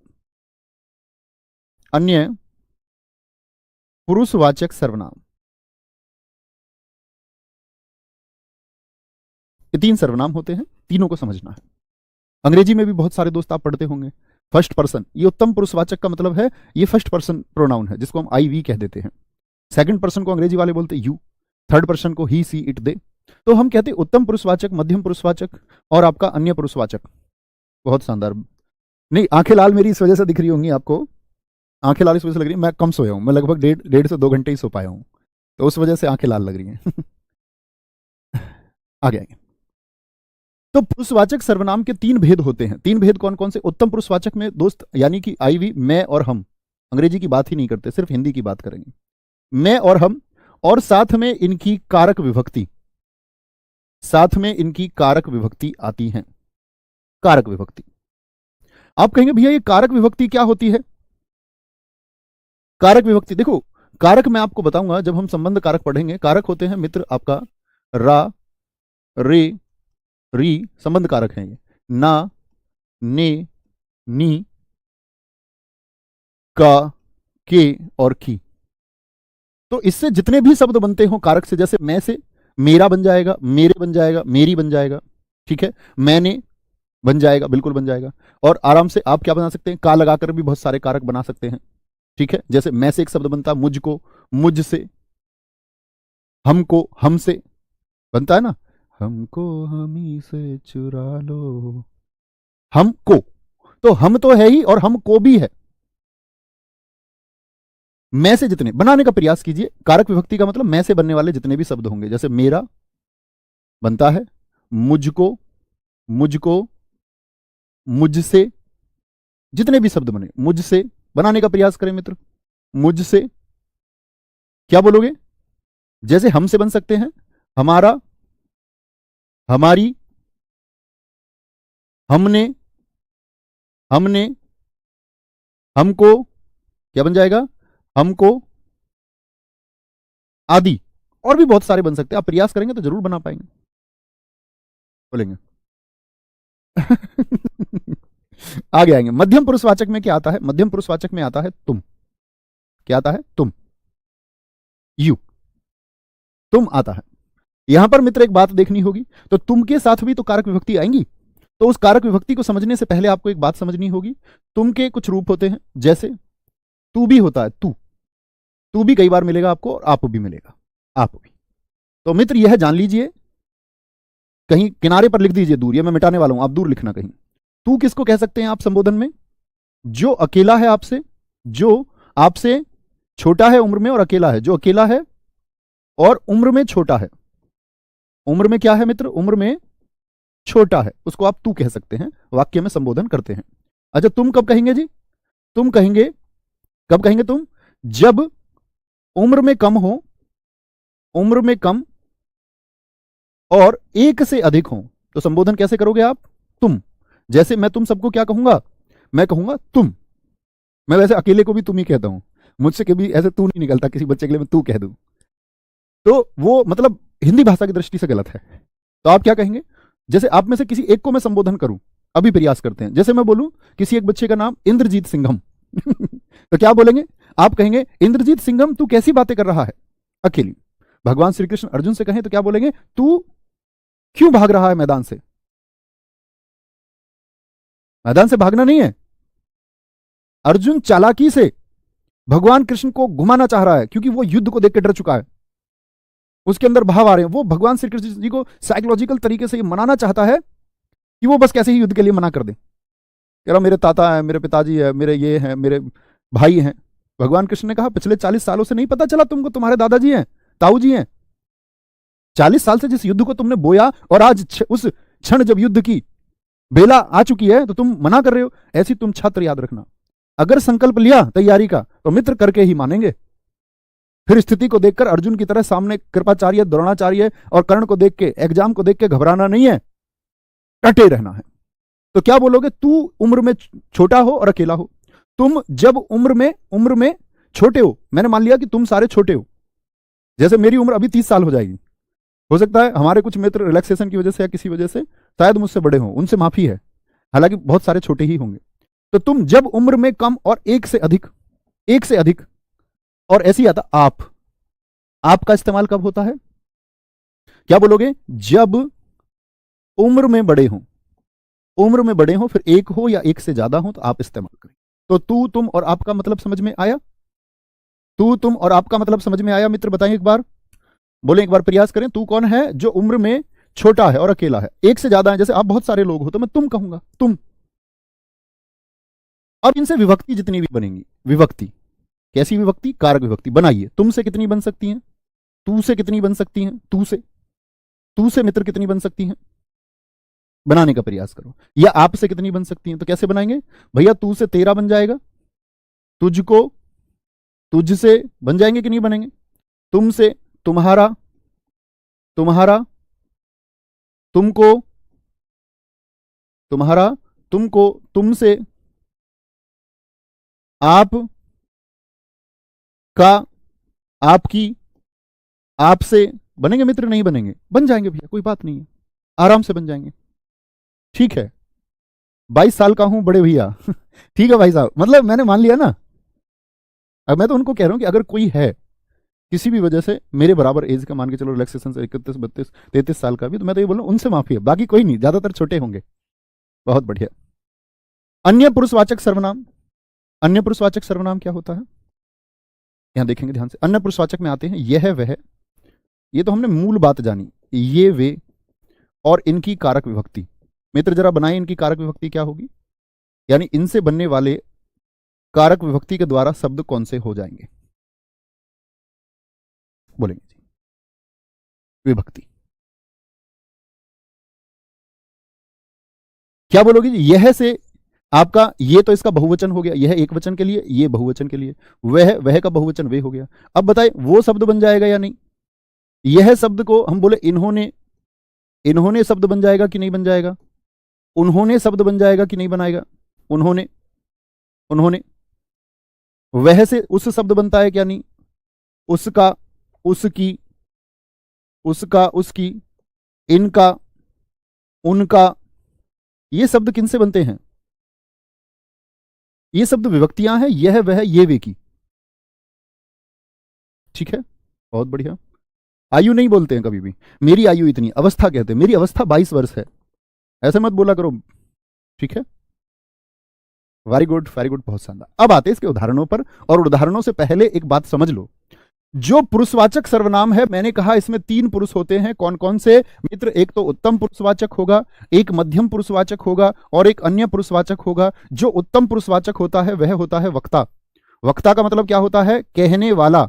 अन्य पुरुषवाचक सर्वनाम। ये तीन सर्वनाम होते हैं, तीनों को समझना है। अंग्रेजी में भी बहुत सारे दोस्त आप पढ़ते होंगे। फर्स्ट पर्सन, ये उत्तम पुरुषवाचक का मतलब है, ये फर्स्ट पर्सन प्रोनाउन है, जिसको हम आई वी कह देते हैं। सेकंड पर्सन को अंग्रेजी वाले बोलते यू, थर्ड पर्सन को ही, सी, इट, दे। तो हम कहते उत्तम पुरुषवाचक, मध्यम पुरुषवाचक और आपका अन्य पुरुषवाचक। बहुत शानदार। नहीं, आंखें लाल मेरी इस वजह से दिख रही होंगी आपको, आंखें लाल इस वजह से लग रही है, मैं कम सोया हूं, मैं लगभग डेढ़ से 2 घंटे ही सो पाया हूं, तो उस वजह से आंखें लाल लग रही हैं। आगे आगे। तो पुरुषवाचक सर्वनाम के 3 भेद होते हैं। 3 भेद कौन कौन से? उत्तम पुरुषवाचक में दोस्त यानी कि आई, वी, मैं और हम, अंग्रेजी की बात ही नहीं करते, सिर्फ हिंदी की बात करेंगे। मैं और हम, और साथ में इनकी कारक विभक्ति, साथ में इनकी कारक विभक्ति आती है। कारक विभक्ति, आप कहेंगे भैया ये कारक विभक्ति क्या होती है? कारक विभक्ति देखो, कारक मैं आपको बताऊंगा जब हम संबंध कारक पढ़ेंगे। कारक होते हैं मित्र आपका रा, रे, री, संबंध कारक हैं ये, ना, ने, नी, का, के और की। तो इससे जितने भी शब्द बनते हो कारक से, जैसे मैं से मेरा बन जाएगा, मेरे बन जाएगा, मेरी बन जाएगा, ठीक है, मैंने बन जाएगा, बिल्कुल बन जाएगा। और आराम से आप क्या बना सकते हैं? का लगाकर भी बहुत सारे कारक बना सकते हैं, ठीक है। जैसे मैं से एक शब्द बनता है मुझको, मुझसे, हमको, हमसे बनता है ना, हमको हमी से चुरा लो, हमको। तो हम तो है ही और हमको भी है। मैं से जितने बनाने का प्रयास कीजिए। कारक विभक्ति का मतलब मैं से बनने वाले जितने भी शब्द होंगे, जैसे मेरा बनता है मुझको, मुझको, मुझसे, जितने भी शब्द बने मुझसे बनाने का प्रयास करें मित्र। मुझसे क्या बोलोगे? जैसे हमसे बन सकते हैं हमारा, हमारी, हमने, हमने, हमको, क्या बन जाएगा? हमको, आदि। और भी बहुत सारे बन सकते हैं, आप प्रयास करेंगे तो जरूर बना पाएंगे। बोलेंगे। आगे आएंगे। मध्यम पुरुषवाचक में क्या आता है? मध्यम पुरुषवाचक में आता है तुम। क्या आता है? तुम, यू, तुम आता है। यहां पर मित्र एक बात देखनी होगी, तो तुम के साथ भी तो कारक विभक्ति आएंगी। तो उस कारक विभक्ति को समझने से पहले आपको एक बात समझनी होगी। तुम के कुछ रूप होते हैं, जैसे तू भी होता है, तू भी कई बार मिलेगा आपको, और आप भी मिलेगा, आप भी। तो मित्र यह जान लीजिए, कहीं किनारे पर लिख दीजिए दूर, ये मैं मिटाने वाला हूं, आप दूर लिखना कहीं। तू किसको कह सकते हैं आप संबोधन में? जो अकेला है आपसे, जो आपसे छोटा है उम्र में और अकेला है, जो अकेला है और उम्र में छोटा है। उम्र में क्या है मित्र? उम्र में छोटा है, उसको आप तू कह सकते हैं, वाक्य में संबोधन करते हैं। अच्छा, तुम कब कहेंगे जी? तुम कहेंगे, कब कहेंगे तुम? जब उम्र में कम हो, उम्र में कम और 1 से अधिक हो। तो संबोधन कैसे करोगे आप? तुम। जैसे मैं तुम सबको क्या कहूंगा? मैं कहूंगा तुम। मैं वैसे अकेले को भी तुम ही कहता हूं, मुझसे कभी ऐसे तू नहीं निकलता, किसी बच्चे के लिए मैं तू कह दूं तो वो मतलब हिंदी भाषा की दृष्टि से गलत है। तो आप क्या कहेंगे? जैसे आप में से किसी एक को मैं संबोधन करूं, अभी प्रयास करते हैं। जैसे मैं बोलूं किसी एक बच्चे का नाम इंद्रजीत सिंघम तो क्या बोलेंगे आप? कहेंगे इंद्रजीत सिंघम तू कैसी बातें कर रहा है अकेली। भगवान श्री कृष्ण अर्जुन से कहें तो क्या बोलेंगे? तू क्यों भाग रहा है मैदान से? मैदान से भागना नहीं है, अर्जुन चालाकी से भगवान कृष्ण को घुमाना चाह रहा है, क्योंकि वो युद्ध को देख के डर चुका है, उसके अंदर भाव आ रहे हैं। वो भगवान श्री कृष्ण जी को साइकोलॉजिकल तरीके से ये मनाना चाहता है कि वो बस कैसे ही युद्ध के लिए मना कर दे। कह रहा मेरे ताता है, मेरे पिताजी है, मेरे ये हैं, मेरे भाई हैं। भगवान कृष्ण ने कहा पिछले 40 सालों से नहीं पता चला तुमको तुम्हारे दादाजी हैं, ताऊ जी हैं? 40 साल से जिस युद्ध को तुमने बोया और आज उस क्षण जब युद्ध की बेला आ चुकी है तो तुम मना कर रहे हो। ऐसी तुम छात्र याद रखना, अगर संकल्प लिया तैयारी का तो मित्र करके ही मानेंगे। फिर स्थिति को देखकर अर्जुन की तरह सामने कृपाचार्य, द्रोणाचार्य और कर्ण को देख के, एग्जाम को देख के घबराना नहीं है, डटे रहना है। तो क्या बोलोगे? तू उम्र में छोटा हो और अकेला हो। तुम जब उम्र में छोटे हो, मैंने मान लिया कि तुम सारे छोटे हो। जैसे मेरी उम्र अभी 30 साल हो जाएगी, हो सकता है हमारे कुछ मित्र रिलैक्सेशन की वजह से या किसी वजह से शायद मुझसे बड़े हों, उनसे माफी है, हालांकि बहुत सारे छोटे ही होंगे। तो तुम जब उम्र में कम और 1 से अधिक और ऐसी आता आप का इस्तेमाल कब होता है? क्या बोलोगे? जब उम्र में बड़े हो, फिर 1 हो या 1 से ज्यादा हो तो आप इस्तेमाल करें। तो तू, तुम और आपका मतलब समझ में आया? तू तुम और आपका मतलब समझ में आया मित्र? बताएं एक बार, बोले एक बार, प्रयास करें। तू कौन है? जो उम्र में छोटा है और अकेला है। एक से ज्यादा है, जैसे आप बहुत सारे लोग हो तो मैं तुम कहूंगा, तुम। अब इनसे विभक्ति जितनी भी बनेंगी, विभक्ति कैसी विभक्ति? कारक विभक्ति बनाइए। तुम से कितनी बन सकती हैं? तू से कितनी बन सकती हैं? तू से मित्र कितनी बन सकती हैं? बनाने का प्रयास करो। या आप से कितनी बन सकती हैं? तो कैसे बनाएंगे भैया? तू से तेरा बन जाएगा, तुझको तुझ से बन जाएंगे कि नहीं बनेंगे? तुम से तुम्हारा, तुम्हारा तुमको, तुम्हारा तुमको, तुमसे आप का, आपकी, आपसे बनेंगे मित्र? नहीं बनेंगे? बन जाएंगे भैया, कोई बात नहीं है, आराम से बन जाएंगे। ठीक है, 22 साल का हूं बड़े भैया ठीक है भाई साहब, मतलब मैंने मान लिया ना। अब मैं तो उनको कह रहा हूं कि अगर कोई है किसी भी वजह से मेरे बराबर एज का, मान के चलो रिलैक्सेशन से 31, 32, 33 साल का भी, तो मैं तो ये बोल रहा हूं उनसे माफी है, बाकी कोई नहीं, ज्यादातर छोटे होंगे। बहुत बढ़िया। अन्य पुरुषवाचक सर्वनाम, अन्य पुरुषवाचक सर्वनाम क्या होता है? यहां देखेंगे ध्यान से। अन्य पुरुषवाचक में आते हैं यह वह, ये तो हमने मूल बात जानी, ये वे और इनकी कारक विभक्ति। मित्र जरा बनाए इनकी कारक विभक्ति क्या होगी, यानी इनसे बनने वाले कारक विभक्ति के द्वारा शब्द कौन से हो जाएंगे? बोलेंगे जी विभक्ति। क्या बोलोगे जी? यह से आपका, ये तो इसका बहुवचन हो गया, यह एक वचन के लिए, ये बहुवचन के लिए, वह का बहुवचन वे हो गया। अब बताए वो शब्द बन जाएगा या नहीं? यह शब्द को हम बोले इन्होंने, इन्होंने शब्द बन जाएगा कि नहीं बन जाएगा? उन्होंने शब्द बन जाएगा कि नहीं बनाएगा? उन्होंने, उन्होंने। वह से उस शब्द बनता है क्या? नहीं। उसका, उसकी, उसका, उसकी, इनका, उनका, ये शब्द किन से बनते हैं? ये शब्द विभक्तियां हैं, यह वह ये वे की। ठीक है, बहुत बढ़िया। आयु नहीं बोलते हैं कभी भी, मेरी आयु इतनी, अवस्था कहते हैं, मेरी अवस्था 22 वर्ष है, ऐसे मत बोला करो। ठीक है, वेरी गुड, वेरी गुड, बहुत शानदार। अब आते हैं इसके उदाहरणों पर, और उदाहरणों से पहले एक बात समझ लो। जो पुरुषवाचक सर्वनाम है, मैंने कहा इसमें 3 पुरुष होते हैं। कौन कौन से मित्र? एक तो उत्तम पुरुषवाचक होगा, एक मध्यम पुरुषवाचक होगा, और एक अन्य पुरुषवाचक होगा। जो उत्तम पुरुषवाचक होता है वह होता है वक्ता। वक्ता का मतलब क्या होता है? कहने वाला।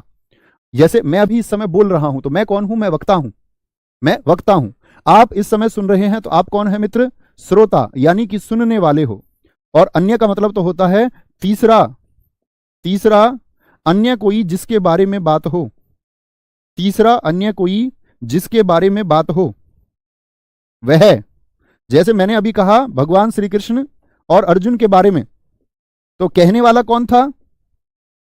जैसे मैं अभी इस समय बोल रहा हूं, तो मैं कौन हूं? मैं वक्ता हूं, मैं वक्ता हूं। आप इस समय सुन रहे हैं, तो आप कौन है मित्र? श्रोता, यानी कि सुनने वाले हो। और अन्य का मतलब तो होता है तीसरा, तीसरा अन्य कोई जिसके बारे में बात हो, तीसरा अन्य कोई जिसके बारे में बात हो वह। जैसे मैंने अभी कहा भगवान श्री कृष्ण और अर्जुन के बारे में, तो कहने वाला कौन था?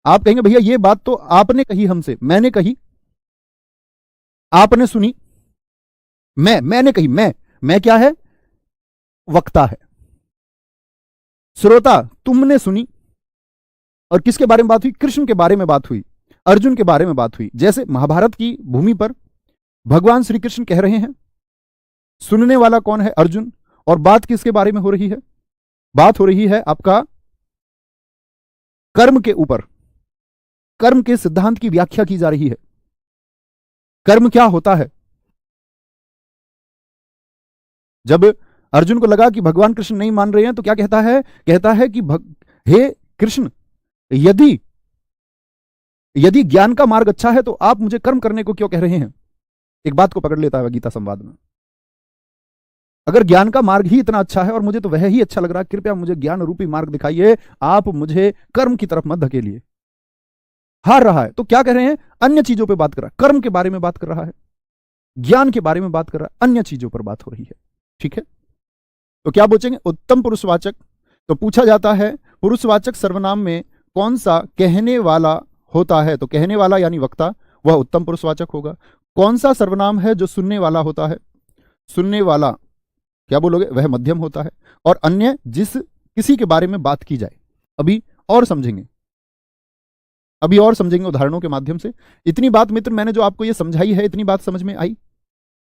आप कहेंगे भैया ये बात तो आपने कही हमसे, मैंने कही, आपने सुनी, मैंने कही, मैं क्या है? वक्ता है। श्रोता, तुमने सुनी। और किसके बारे में बात हुई? कृष्ण के बारे में बात हुई, अर्जुन के बारे में बात हुई। जैसे महाभारत की भूमि पर भगवान श्री कृष्ण कह रहे हैं, सुनने वाला कौन है? अर्जुन। और बात किसके बारे में हो रही है? बात हो रही है आपका कर्म के ऊपर, कर्म के सिद्धांत की व्याख्या की जा रही है। कर्म क्या होता है? जब अर्जुन को लगा कि भगवान कृष्ण नहीं मान रहे हैं, तो क्या कहता है? कहता है कि हे कृष्ण, यदि यदि ज्ञान का मार्ग अच्छा है, तो आप मुझे कर्म करने को क्यों कह रहे हैं? एक बात को पकड़ लेता है गीता संवाद में, अगर ज्ञान का मार्ग ही इतना अच्छा है और मुझे तो वह ही अच्छा लग रहा है, कृपया मुझे ज्ञान रूपी मार्ग दिखाइए, आप मुझे कर्म की तरफ मत धकेलिए। हार रहा है तो क्या कह रहे हैं? अन्य चीजों पे बात कर रहा है, कर्म के बारे में बात कर रहा है, ज्ञान के बारे में बात कर रहा है, अन्य चीजों पर बात हो रही है। ठीक है, तो क्या पूछेंगे? उत्तम पुरुषवाचक। तो पूछा जाता है पुरुषवाचक सर्वनाम में कौन सा कहने वाला होता है? तो कहने वाला यानी वक्ता, वह उत्तम पुरुषवाचक होगा। कौन सा सर्वनाम है जो सुनने वाला होता है? सुनने वाला, क्या बोलोगे? वह मध्यम होता है। और अन्य जिस किसी के बारे में बात की जाए। अभी और समझेंगे, अभी और समझेंगे उदाहरणों के माध्यम से। इतनी बात मित्र मैंने जो आपको ये समझाई है, इतनी बात समझ में आई?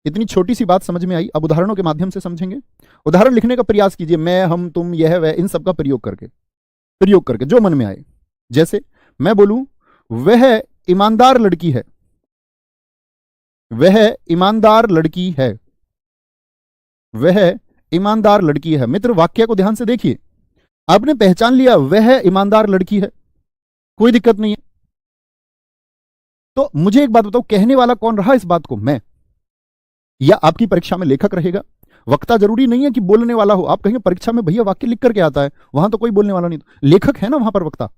इतनी छोटी सी बात समझ में आई? अब उदाहरणों के माध्यम से समझेंगे। उदाहरण लिखने का प्रयास कीजिए, मैं, हम, तुम, यह, वह, इन सब का प्रयोग करके जो मन में आए। जैसे मैं बोलूं वह ईमानदार लड़की है, वह ईमानदार लड़की है, वह ईमानदार लड़की है। मित्र वाक्य को ध्यान से देखिए, आपने पहचान लिया वह ईमानदार लड़की है, कोई दिक्कत नहीं है। तो मुझे एक बात बताओ, कहने वाला कौन रहा इस बात को, मैं या आपकी परीक्षा में लेखक रहेगा? वक्ता जरूरी नहीं है कि बोलने वाला हो। आप कहेंगे परीक्षा में भैया वाक्य लिख करके आता है, वहां तो कोई बोलने वाला नहीं, तो लेखक है ना वहां पर वक्ता।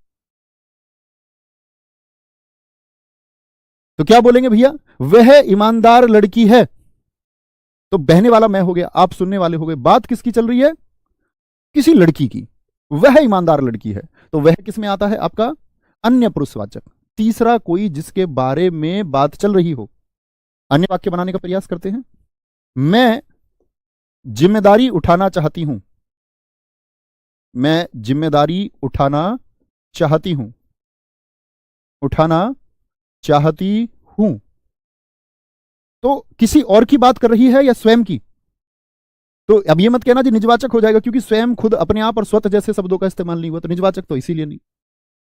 तो क्या बोलेंगे भैया, वह ईमानदार लड़की है, तो बहने वाला मैं हो गया, आप सुनने वाले हो गए। बात किसकी चल रही है? किसी लड़की की, वह ईमानदार लड़की है। तो वह किस में आता है? आपका अन्य पुरुषवाचक। तीसरा कोई जिसके बारे में बात चल रही हो। अन्य वाक्य बनाने का प्रयास करते हैं। मैं जिम्मेदारी उठाना चाहती हूं, मैं जिम्मेदारी उठाना चाहती हूं, उठाना चाहती हूं। तो किसी और की बात कर रही है या स्वयं की? तो अब ये मत कहना जी निजवाचक हो जाएगा, क्योंकि स्वयं, खुद, अपने आप और स्वत जैसे शब्दों का इस्तेमाल नहीं हुआ, तो निजवाचक तो इसीलिए नहीं।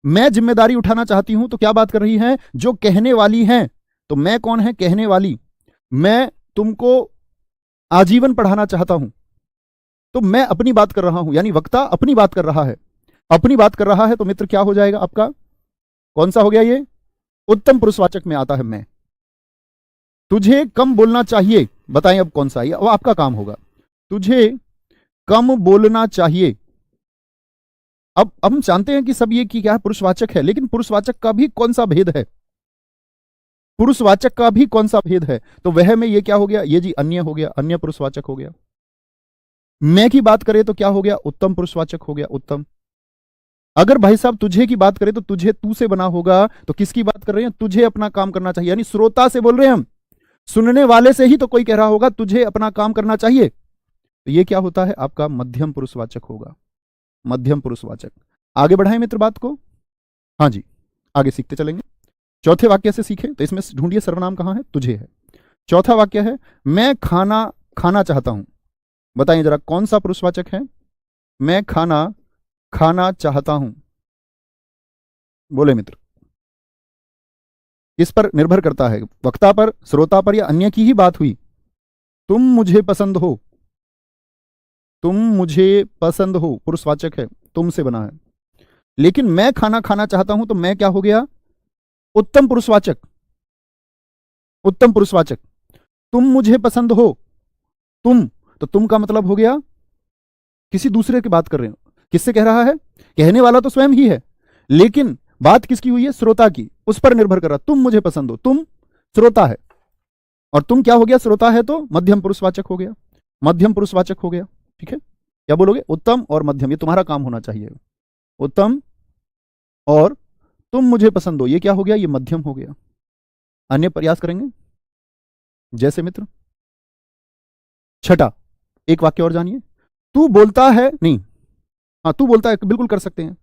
मैं जिम्मेदारी उठाना चाहती हूं, तो क्या बात कर रही है? जो कहने वाली है। तो मैं कौन है? कहने वाली। मैं तुमको आजीवन पढ़ाना चाहता हूं, तो मैं अपनी बात कर रहा हूं, यानी वक्ता अपनी बात कर रहा है, अपनी बात कर रहा है। तो मित्र क्या हो जाएगा आपका? कौन सा हो गया ये? उत्तम पुरुषवाचक में आता है मैं। तुझे कम बोलना चाहिए, बताएं अब कौन सा है? वो आपका काम होगा। तुझे कम बोलना चाहिए। अब हम जानते हैं कि सब ये कि क्या है, पुरुषवाचक है, लेकिन पुरुषवाचक का भी कौन सा भेद है? पुरुषवाचक का भी कौन सा भेद है? तो वह में ये क्या हो गया? ये जी अन्य हो गया, अन्य पुरुषवाचक हो गया। मैं की बात करें तो क्या हो गया? उत्तम पुरुषवाचक हो गया, उत्तम। अगर भाई साहब तुझे की बात करें तो तुझे तू से बना होगा, तो किसकी बात कर रहे हैं? तुझे अपना काम करना चाहिए, यानी श्रोता से बोल रहे हैं हम, सुनने वाले से ही तो कोई कह रहा होगा तुझे अपना काम करना चाहिए। तो ये क्या होता है? आपका मध्यम पुरुषवाचक होगा, मध्यम पुरुषवाचक। आगे बढ़ाएं मित्र बात को। हाँ जी, आगे सीखते चलेंगे। चौथे वाक्य से सीखें, तो इसमें ढूंढिए सर्वनाम कहां है? तुझे है। चौथा वाक्य है मैं खाना खाना चाहता हूं। बताइए जरा कौन सा पुरुषवाचक है? मैं खाना खाना चाहता हूं। बोले मित्र, किस पर निर्भर करता है? वक्ता पर, श्रोता पर, या अन्य की ही बात हुई? तुम मुझे पसंद हो, तुम मुझे पसंद हो पुरुषवाचक है, तुम से बना है। लेकिन मैं खाना खाना चाहता हूं, तो मैं क्या हो गया? उत्तम पुरुषवाचक, उत्तम पुरुषवाचक। तुम मुझे पसंद हो, तुम, तो तुम का मतलब हो गया किसी दूसरे की बात कर रहे हो। किससे कह रहा है? कहने वाला तो स्वयं ही है, लेकिन बात किसकी हुई है? श्रोता की, उस पर निर्भर कर रहा। तुम मुझे पसंद हो, तुम श्रोता है, और तुम क्या हो गया? श्रोता है, तो मध्यम पुरुषवाचक हो गया, मध्यम पुरुषवाचक हो गया। ठीक है, क्या बोलोगे? उत्तम और मध्यम, ये तुम्हारा काम होना चाहिए। उत्तम और तुम मुझे पसंद हो, ये क्या हो गया? ये मध्यम हो गया। अन्य प्रयास करेंगे जैसे मित्र। छठा, एक वाक्य और जानिए। तू बोलता है, नहीं, हाँ तू बोलता है, बिल्कुल कर सकते हैं।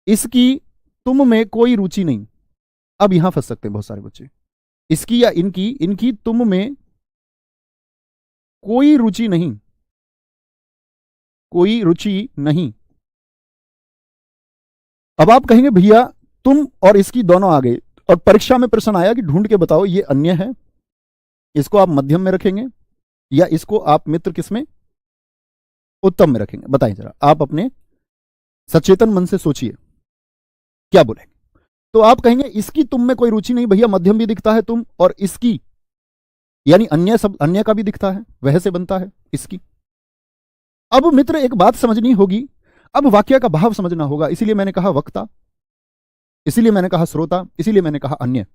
इसकी तुम में कोई रुचि नहीं। अब यहां फंस सकते हैं बहुत सारे बच्चे। इसकी या इनकी, इनकी तुम में कोई रुचि नहीं, कोई रुचि नहीं। अब आप कहेंगे भैया तुम और इसकी दोनों आ गए, और परीक्षा में प्रश्न आया कि ढूंढ के बताओ ये अन्य है, इसको आप मध्यम में रखेंगे या इसको आप मित्र किस में? उत्तम में रखेंगे। बताइए जरा, आप अपने सचेतन मन से सोचिए क्या बोलेंगे। तो आप कहेंगे इसकी तुम में कोई रुचि नहीं, भैया मध्यम भी दिखता है तुम, और इसकी यानी अन्य, सब अन्य का भी दिखता है, वह से बनता है इसकी। अब मित्र एक बात समझनी होगी, अब वाक्य का भाव समझना होगा। इसीलिए मैंने कहा वक्ता, इसीलिए मैंने कहा श्रोता, इसीलिए मैंने कहा अन्य।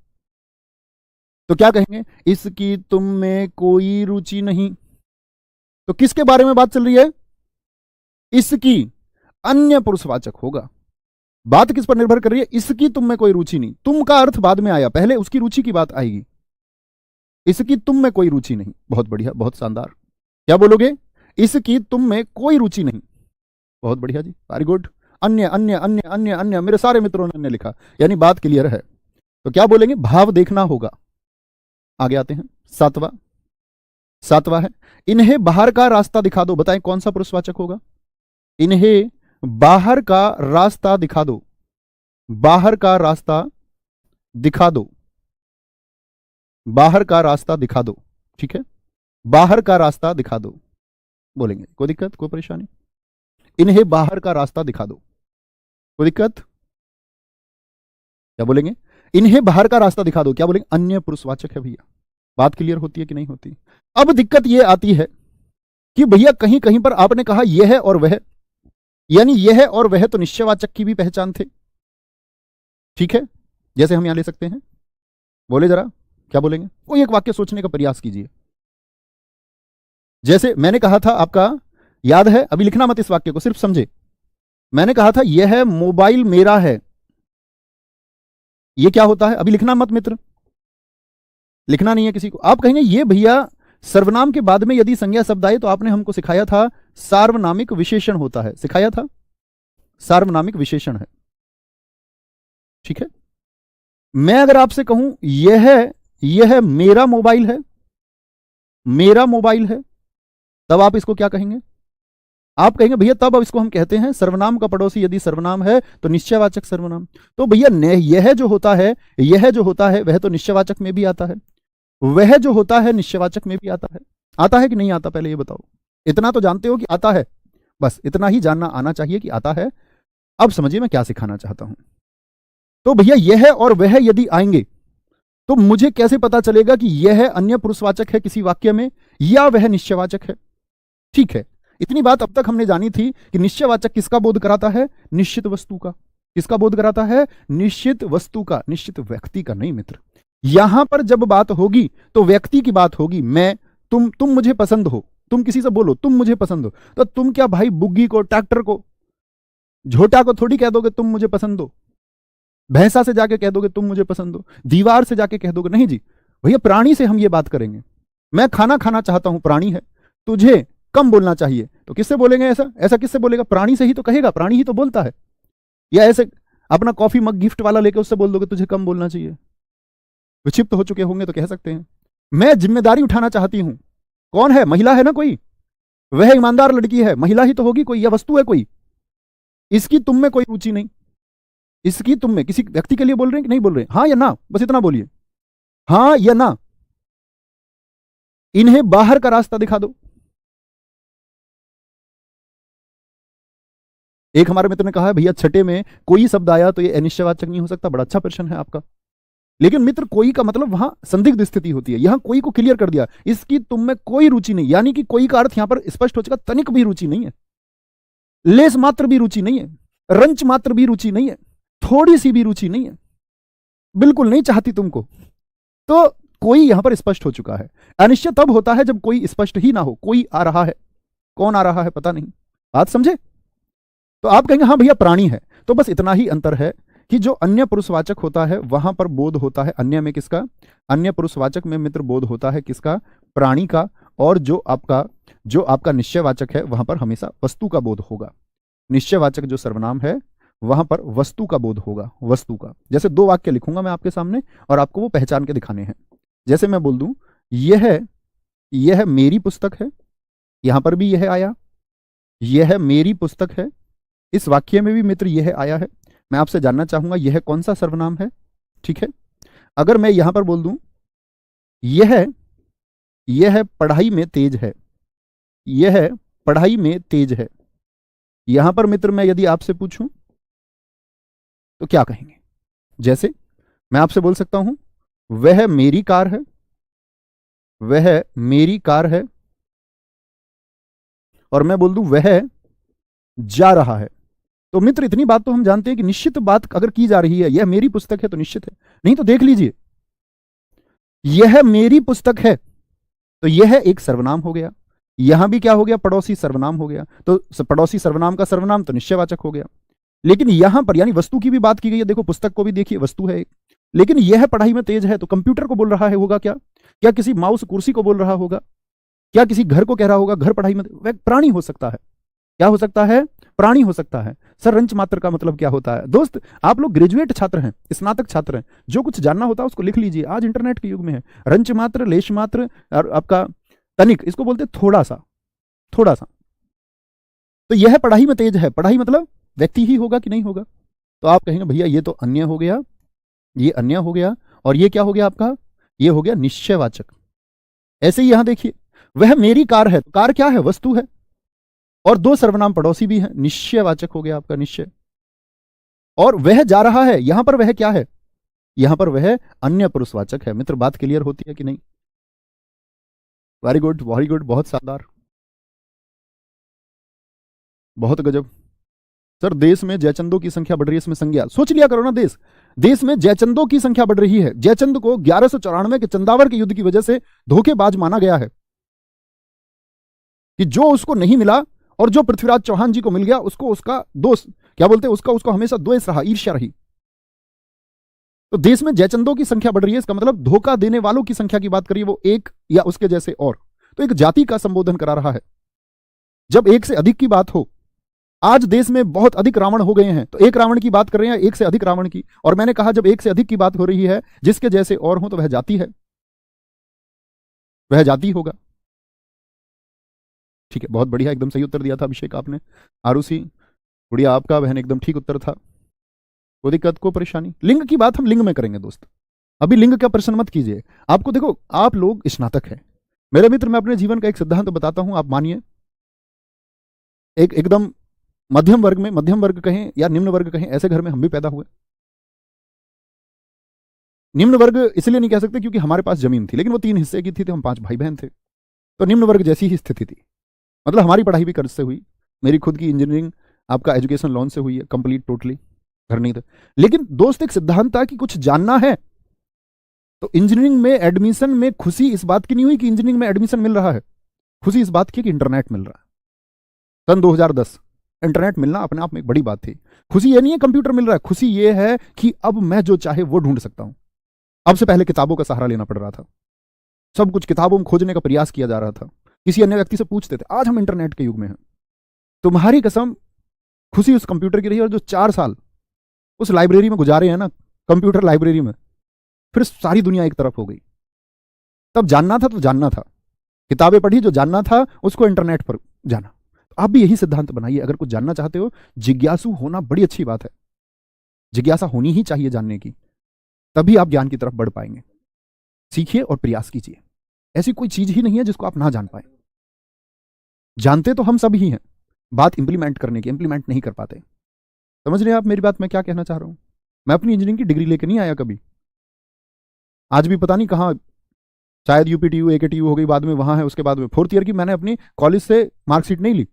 तो क्या कहेंगे? इसकी तुम में कोई रुचि नहीं, तो किसके बारे में बात चल रही है? इसकी, अन्य पुरुषवाचक होगा। बात किस पर निर्भर कर रही है? इसकी तुम में कोई रुचि नहीं। तुम का अर्थ बाद में आया, पहले उसकी रुचि की बात आएगी। इसकी तुम में कोई रुचि नहीं, बहुत बढ़िया, बहुत शानदार। क्या बोलोगे? इसकी तुम में कोई रुचि नहीं, बहुत बढ़िया जी, वेरी गुड। अन्य अन्य अन्य अन्य अन्य, मेरे सारे मित्रों ने अन्य लिखा, यानी बात क्लियर है। तो क्या बोलेंगे? भाव देखना होगा। आगे आते हैं, सातवां है इन्हें बाहर का रास्ता दिखा दो। बताएं कौन सा पुरुषवाचक होगा? इन्हें बाहर का रास्ता दिखा दो। बाहर का रास्ता दिखा दो, बाहर का रास्ता दिखा दो, ठीक है, बाहर का रास्ता दिखा दो बोलेंगे, कोई दिक्कत कोई परेशानी? इन्हें बाहर का रास्ता दिखा दो, कोई दिक्कत? क्या बोलेंगे? इन्हें बाहर का रास्ता दिखा दो, क्या बोलेंगे? अन्य पुरुषवाचक है भैया। बात क्लियर होती है कि नहीं होती? अब दिक्कत यह आती है कि भैया कहीं कहीं पर आपने कहा यह है और वह, यानी यह है और वह तो निश्चयवाचक की भी पहचान थे, ठीक है, जैसे हम यहां ले सकते हैं, बोले जरा क्या बोलेंगे? कोई एक वाक्य सोचने का प्रयास कीजिए। जैसे मैंने कहा था, आपका याद है, अभी लिखना मत इस वाक्य को, सिर्फ समझे। मैंने कहा था यह मोबाइल मेरा है, यह क्या होता है? अभी लिखना मत मित्र, लिखना नहीं है किसी को। आप कहेंगे ये भैया सर्वनाम के बाद में यदि संज्ञा शब्द आए तो आपने हमको सिखाया था सार्वनामिक विशेषण होता है, सिखाया था, सार्वनामिक विशेषण है, ठीक है। मैं अगर आपसे कहूं यह मेरा मोबाइल है, मेरा मोबाइल है, तब आप इसको क्या कहेंगे? आप कहेंगे भैया तब अब इसको हम कहते हैं सर्वनाम का पड़ोसी, यदि सर्वनाम है तो निश्चयवाचक सर्वनाम। तो भैया यह जो होता है, यह जो होता है वह तो निश्चयवाचक में भी आता है, वह जो होता है निश्चयवाचक में भी आता है। आता है कि नहीं आता? पहले ये बताओ। इतना तो जानते हो कि आता है, बस इतना ही जानना आना चाहिए कि आता है। अब समझिए मैं क्या सिखाना चाहता हूं। तो भैया यह और वह यदि आएंगे तो मुझे कैसे पता चलेगा कि यह अन्य पुरुषवाचक है किसी वाक्य में या वह निश्चयवाचक है? ठीक है, इतनी बात अब तक हमने जानी थी कि निश्चयवाचक किसका बोध कराता है? निश्चित वस्तु का। किसका बोध कराता है? निश्चित वस्तु का, निश्चित व्यक्ति का नहीं मित्र। यहां पर जब बात होगी तो व्यक्ति की बात होगी। मैं, तुम मुझे पसंद हो, तुम किसी से बोलो तुम मुझे पसंद हो, तो तुम क्या भाई बुग्गी को, ट्रैक्टर को, झोटा को थोड़ी कह दोगे तुम मुझे पसंद हो? भैंसा से जाके कह दोगे तुम मुझे पसंद हो? दीवार से जाके कह दोगे? नहीं जी भैया, प्राणी से हम ये बात करेंगे। मैं खाना खाना चाहता हूं, प्राणी है, तुझे कम बोलना चाहिए, तो किससे बोलेंगे? ऐसा किससे बोलेगा? प्राणी से ही तो कहेगा, प्राणी ही तो बोलता है। या ऐसे अपना कॉफी मग गिफ्ट वाला लेके उससे बोल दोगे तुझे कम बोलना चाहिए? विक्षिप्त हो चुके होंगे तो कह सकते हैं। मैं जिम्मेदारी उठाना चाहती हूं, कौन है? महिला है ना कोई, वह ईमानदार लड़की है, महिला ही तो होगी कोई, या वस्तु है कोई, इसकी तुम में कोई रुचि नहीं, इसकी तुम में, किसी व्यक्ति के लिए बोल रहे हैं कि नहीं बोल रहे? हाँ या ना, बस इतना बोलिए, हाँ या ना। इन्हें बाहर का रास्ता दिखा दो। एक हमारे मित्र ने कहा भैया छठे में कोई शब्द आया तो ये अनिश्चयवाचक नहीं हो सकता। बड़ा अच्छा प्रश्न है आपका, लेकिन मित्र कोई का मतलब वहां संदिग्ध स्थिति होती है। यहां कोई को क्लियर कर दिया, इसकी तुम में कोई रुचि नहीं, यानी कि कोई का अर्थ यहां पर स्पष्ट हो चुका, तनिक भी रुचि नहीं है, लेस मात्र भी रुचि नहीं है, रंच मात्र भी रुचि नहीं है, थोड़ी सी भी रुचि नहीं है, बिल्कुल नहीं चाहती तुमको। तो कोई यहां पर स्पष्ट हो चुका है। अनिश्चय तब होता है जब कोई स्पष्ट ही ना हो, कोई आ रहा है, कौन आ रहा है पता नहीं। बात समझे? तो आप कहेंगे हाँ भैया प्राणी है, तो बस इतना ही अंतर है कि जो अन्य पुरुषवाचक होता है वहां पर बोध होता है अन्य में किसका? अन्य पुरुषवाचक में मित्र बोध होता है किसका? प्राणी का। और जो आपका निश्चयवाचक है वहां पर हमेशा वस्तु का बोध होगा। निश्चयवाचक जो सर्वनाम है वहां पर वस्तु का बोध होगा, वस्तु का। जैसे दो वाक्य लिखूंगा मैं आपके सामने और आपको वो पहचान के दिखाने हैं। जैसे मैं बोल दूं यह मेरी पुस्तक है, यहां पर भी यह आया, यह मेरी पुस्तक है, इस वाक्य में भी मित्र यह आया है। मैं आपसे जानना चाहूंगा यह कौन सा सर्वनाम है? ठीक है, अगर मैं यहां पर बोल दूं यह पढ़ाई में तेज है, यह पढ़ाई में तेज है, यहां पर मित्र मैं यदि आपसे पूछूं तो क्या कहेंगे? जैसे मैं आपसे बोल सकता हूं वह मेरी कार है, वह मेरी कार है, और मैं बोल दूं वह जा रहा है। तो मित्र इतनी बात तो हम जानते हैं कि निश्चित बात अगर की जा रही है, यह मेरी पुस्तक है तो निश्चित है। नहीं तो देख लीजिए, यह मेरी पुस्तक है तो यह एक सर्वनाम हो गया, यहां भी क्या हो गया? पड़ोसी सर्वनाम हो गया। तो पड़ोसी सर्वनाम का सर्वनाम तो निश्चयवाचक हो गया। लेकिन यहां पर यानी वस्तु की भी बात की गई है। देखो पुस्तक को भी देखिए, वस्तु है एक। लेकिन यह पढ़ाई में तेज है तो कंप्यूटर को बोल रहा है होगा क्या? क्या किसी माउस कुर्सी को बोल रहा होगा? क्या किसी घर को कह रहा होगा घर पढ़ाई में? वह प्राणी हो सकता है। क्या हो सकता है? प्राणी हो सकता है। सर रंच मात्र का मतलब क्या होता है? दोस्त आप लोग ग्रेजुएट छात्र हैं, स्नातक छात्र हैं, जो कुछ जानना होता है उसको लिख लीजिए। आज इंटरनेट के युग में है। रंच मात्र, लेश मात्र और आपका तनिक, इसको बोलते थोड़ा सा, थोड़ा सा। तो यह पढ़ाई में तेज है, पढ़ाई मतलब व्यक्ति ही होगा कि नहीं होगा? तो आप कहेंगे भैया ये तो अन्य हो गया, ये अन्य हो गया, और ये क्या हो गया आपका, ये हो गया निश्चयवाचक। ऐसे ही यहां देखिए, वह मेरी कार है, तो कार क्या है, वस्तु है, और दो सर्वनाम पड़ोसी भी हैं, निश्चयवाचक हो गया आपका निश्चय। और वह जा रहा है, यहां पर वह क्या है, यहां पर वह अन्य पुरुषवाचक है। मित्र बात क्लियर होती है कि नहीं? वेरी गुड, वेरी गुड, बहुत शानदार, बहुत गजब। सर देश में जयचंदों की संख्या बढ़ रही है, इसमें संज्ञा सोच लिया करो ना। देश में जयचंदों की संख्या बढ़ रही है। जयचंद को 1194 के चंदावर के युद्ध की वजह से धोखेबाज माना गया है, कि जो उसको नहीं मिला और जो पृथ्वीराज चौहान जी को मिल गया, उसको उसका दोस्त क्या बोलते हैं, उसको हमेशा द्वेष रहा, ईर्ष्या रही। तो देश में जयचंदों की संख्या बढ़ रही है, इसका मतलब धोखा देने वालों की संख्या की बात करिए, वो एक या उसके जैसे और, तो एक जाति का संबोधन करा रहा है। जब एक से अधिक की बात हो, आज देश में बहुत अधिक रावण हो गए हैं, तो एक रावण की बात कर रहे हैं, एक से अधिक रावण की। और मैंने कहा जब एक से अधिक की बात हो रही है, जिसके जैसे और हो, तो वह जाति है, वह जाति होगा। ठीक है, बहुत बढ़िया, एकदम सही उत्तर दिया था अभिषेक आपने। आरुषि गुड़िया आपका बहन एकदम ठीक उत्तर था। कोई दिक्कत, को परेशानी? लिंग की बात हम लिंग में करेंगे दोस्त, अभी लिंग का प्रश्न मत कीजिए। आपको देखो, आप लोग स्नातक हैं मेरे मित्र, मैं अपने जीवन का एक सिद्धांत बताता हूं, आप मानिए। एकदम मध्यम वर्ग में, मध्यम वर्ग कहें या निम्न वर्ग कहें, ऐसे घर में हम भी पैदा हुए। निम्न वर्ग इसलिए नहीं कह सकते क्योंकि हमारे पास जमीन थी, लेकिन वो 3 हिस्से की थी, तो हम 5 भाई बहन थे, तो निम्न वर्ग जैसी ही स्थिति थी। मतलब हमारी पढ़ाई भी कर्ज से हुई, मेरी खुद की इंजीनियरिंग आपका एजुकेशन लोन से हुई है, कंप्लीट टोटली, घर नहीं था। लेकिन दोस्त एक सिद्धांत था कि कुछ जानना है, तो इंजीनियरिंग में एडमिशन में खुशी इस बात की नहीं हुई कि इंजीनियरिंग में एडमिशन मिल रहा है, खुशी इस बात की कि इंटरनेट मिल रहा है। सन 2010 इंटरनेट मिलना अपने आप में एक बड़ी बात थी। खुशी ये नहीं है कंप्यूटर मिल रहा है, खुशी ये है कि अब मैं जो चाहे वो ढूंढ सकता हूं। अब से पहले किताबों का सहारा लेना पड़ रहा था, सब कुछ किताबों में खोजने का प्रयास किया जा रहा था, किसी अन्य व्यक्ति से पूछते थे। आज हम इंटरनेट के युग में हैं। तुम्हारी कसम, खुशी उस कंप्यूटर की रही, और जो 4 साल उस लाइब्रेरी में गुजारे हैं ना, कंप्यूटर लाइब्रेरी में, फिर सारी दुनिया एक तरफ हो गई। तब जानना था तो जानना था, किताबें पढ़ी, जो जानना था उसको इंटरनेट पर जाना। आप भी यही सिद्धांत बनाइए, अगर कुछ जानना चाहते हो, जिज्ञासु होना बड़ी अच्छी बात है, जिज्ञासा होनी ही चाहिए जानने की, तभी आप ज्ञान की तरफ बढ़ पाएंगे। सीखिए और प्रयास कीजिए, ऐसी कोई चीज ही नहीं है जिसको आप ना जान पाए। जानते तो हम सब ही हैं, बात इंप्लीमेंट करने की, इंप्लीमेंट नहीं कर पाते। समझ रहे हैं आप मेरी बात, मैं क्या कहना चाह रहा हूं? मैं अपनी इंजीनियरिंग की डिग्री लेकर नहीं आया कभी, आज भी पता नहीं कहां, शायद यूपीटीयू एकेटीयू हो गई बाद में, वहां है, उसके बाद में 4th ईयर की मैंने अपनी कॉलेज से मार्कशीट नहीं ली।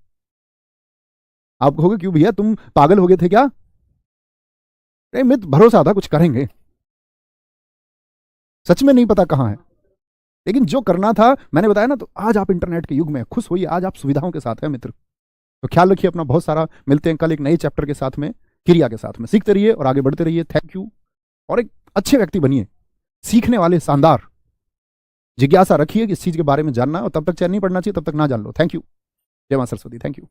आप कहोगे क्यों भैया, तुम पागल हो गए थे क्या? अरे मित्र, भरोसा था कुछ करेंगे, सच में नहीं पता कहां है, लेकिन जो करना था मैंने बताया ना। तो आज आप इंटरनेट के युग में खुश होइए, आज आप सुविधाओं के साथ हैं मित्र। तो ख्याल रखिए अपना, बहुत सारा। मिलते हैं कल एक नए चैप्टर के साथ में, क्रिया के साथ में। सीखते रहिए और आगे बढ़ते रहिए। थैंक यू, और एक अच्छे व्यक्ति बनिए, सीखने वाले, शानदार। जिज्ञासा रखिए कि इस चीज के बारे में जानना, और तब तक चैन नहीं पड़ना चाहिए, तब तक ना जान लो। थैंक यू, जय मां सरस्वती, थैंक यू।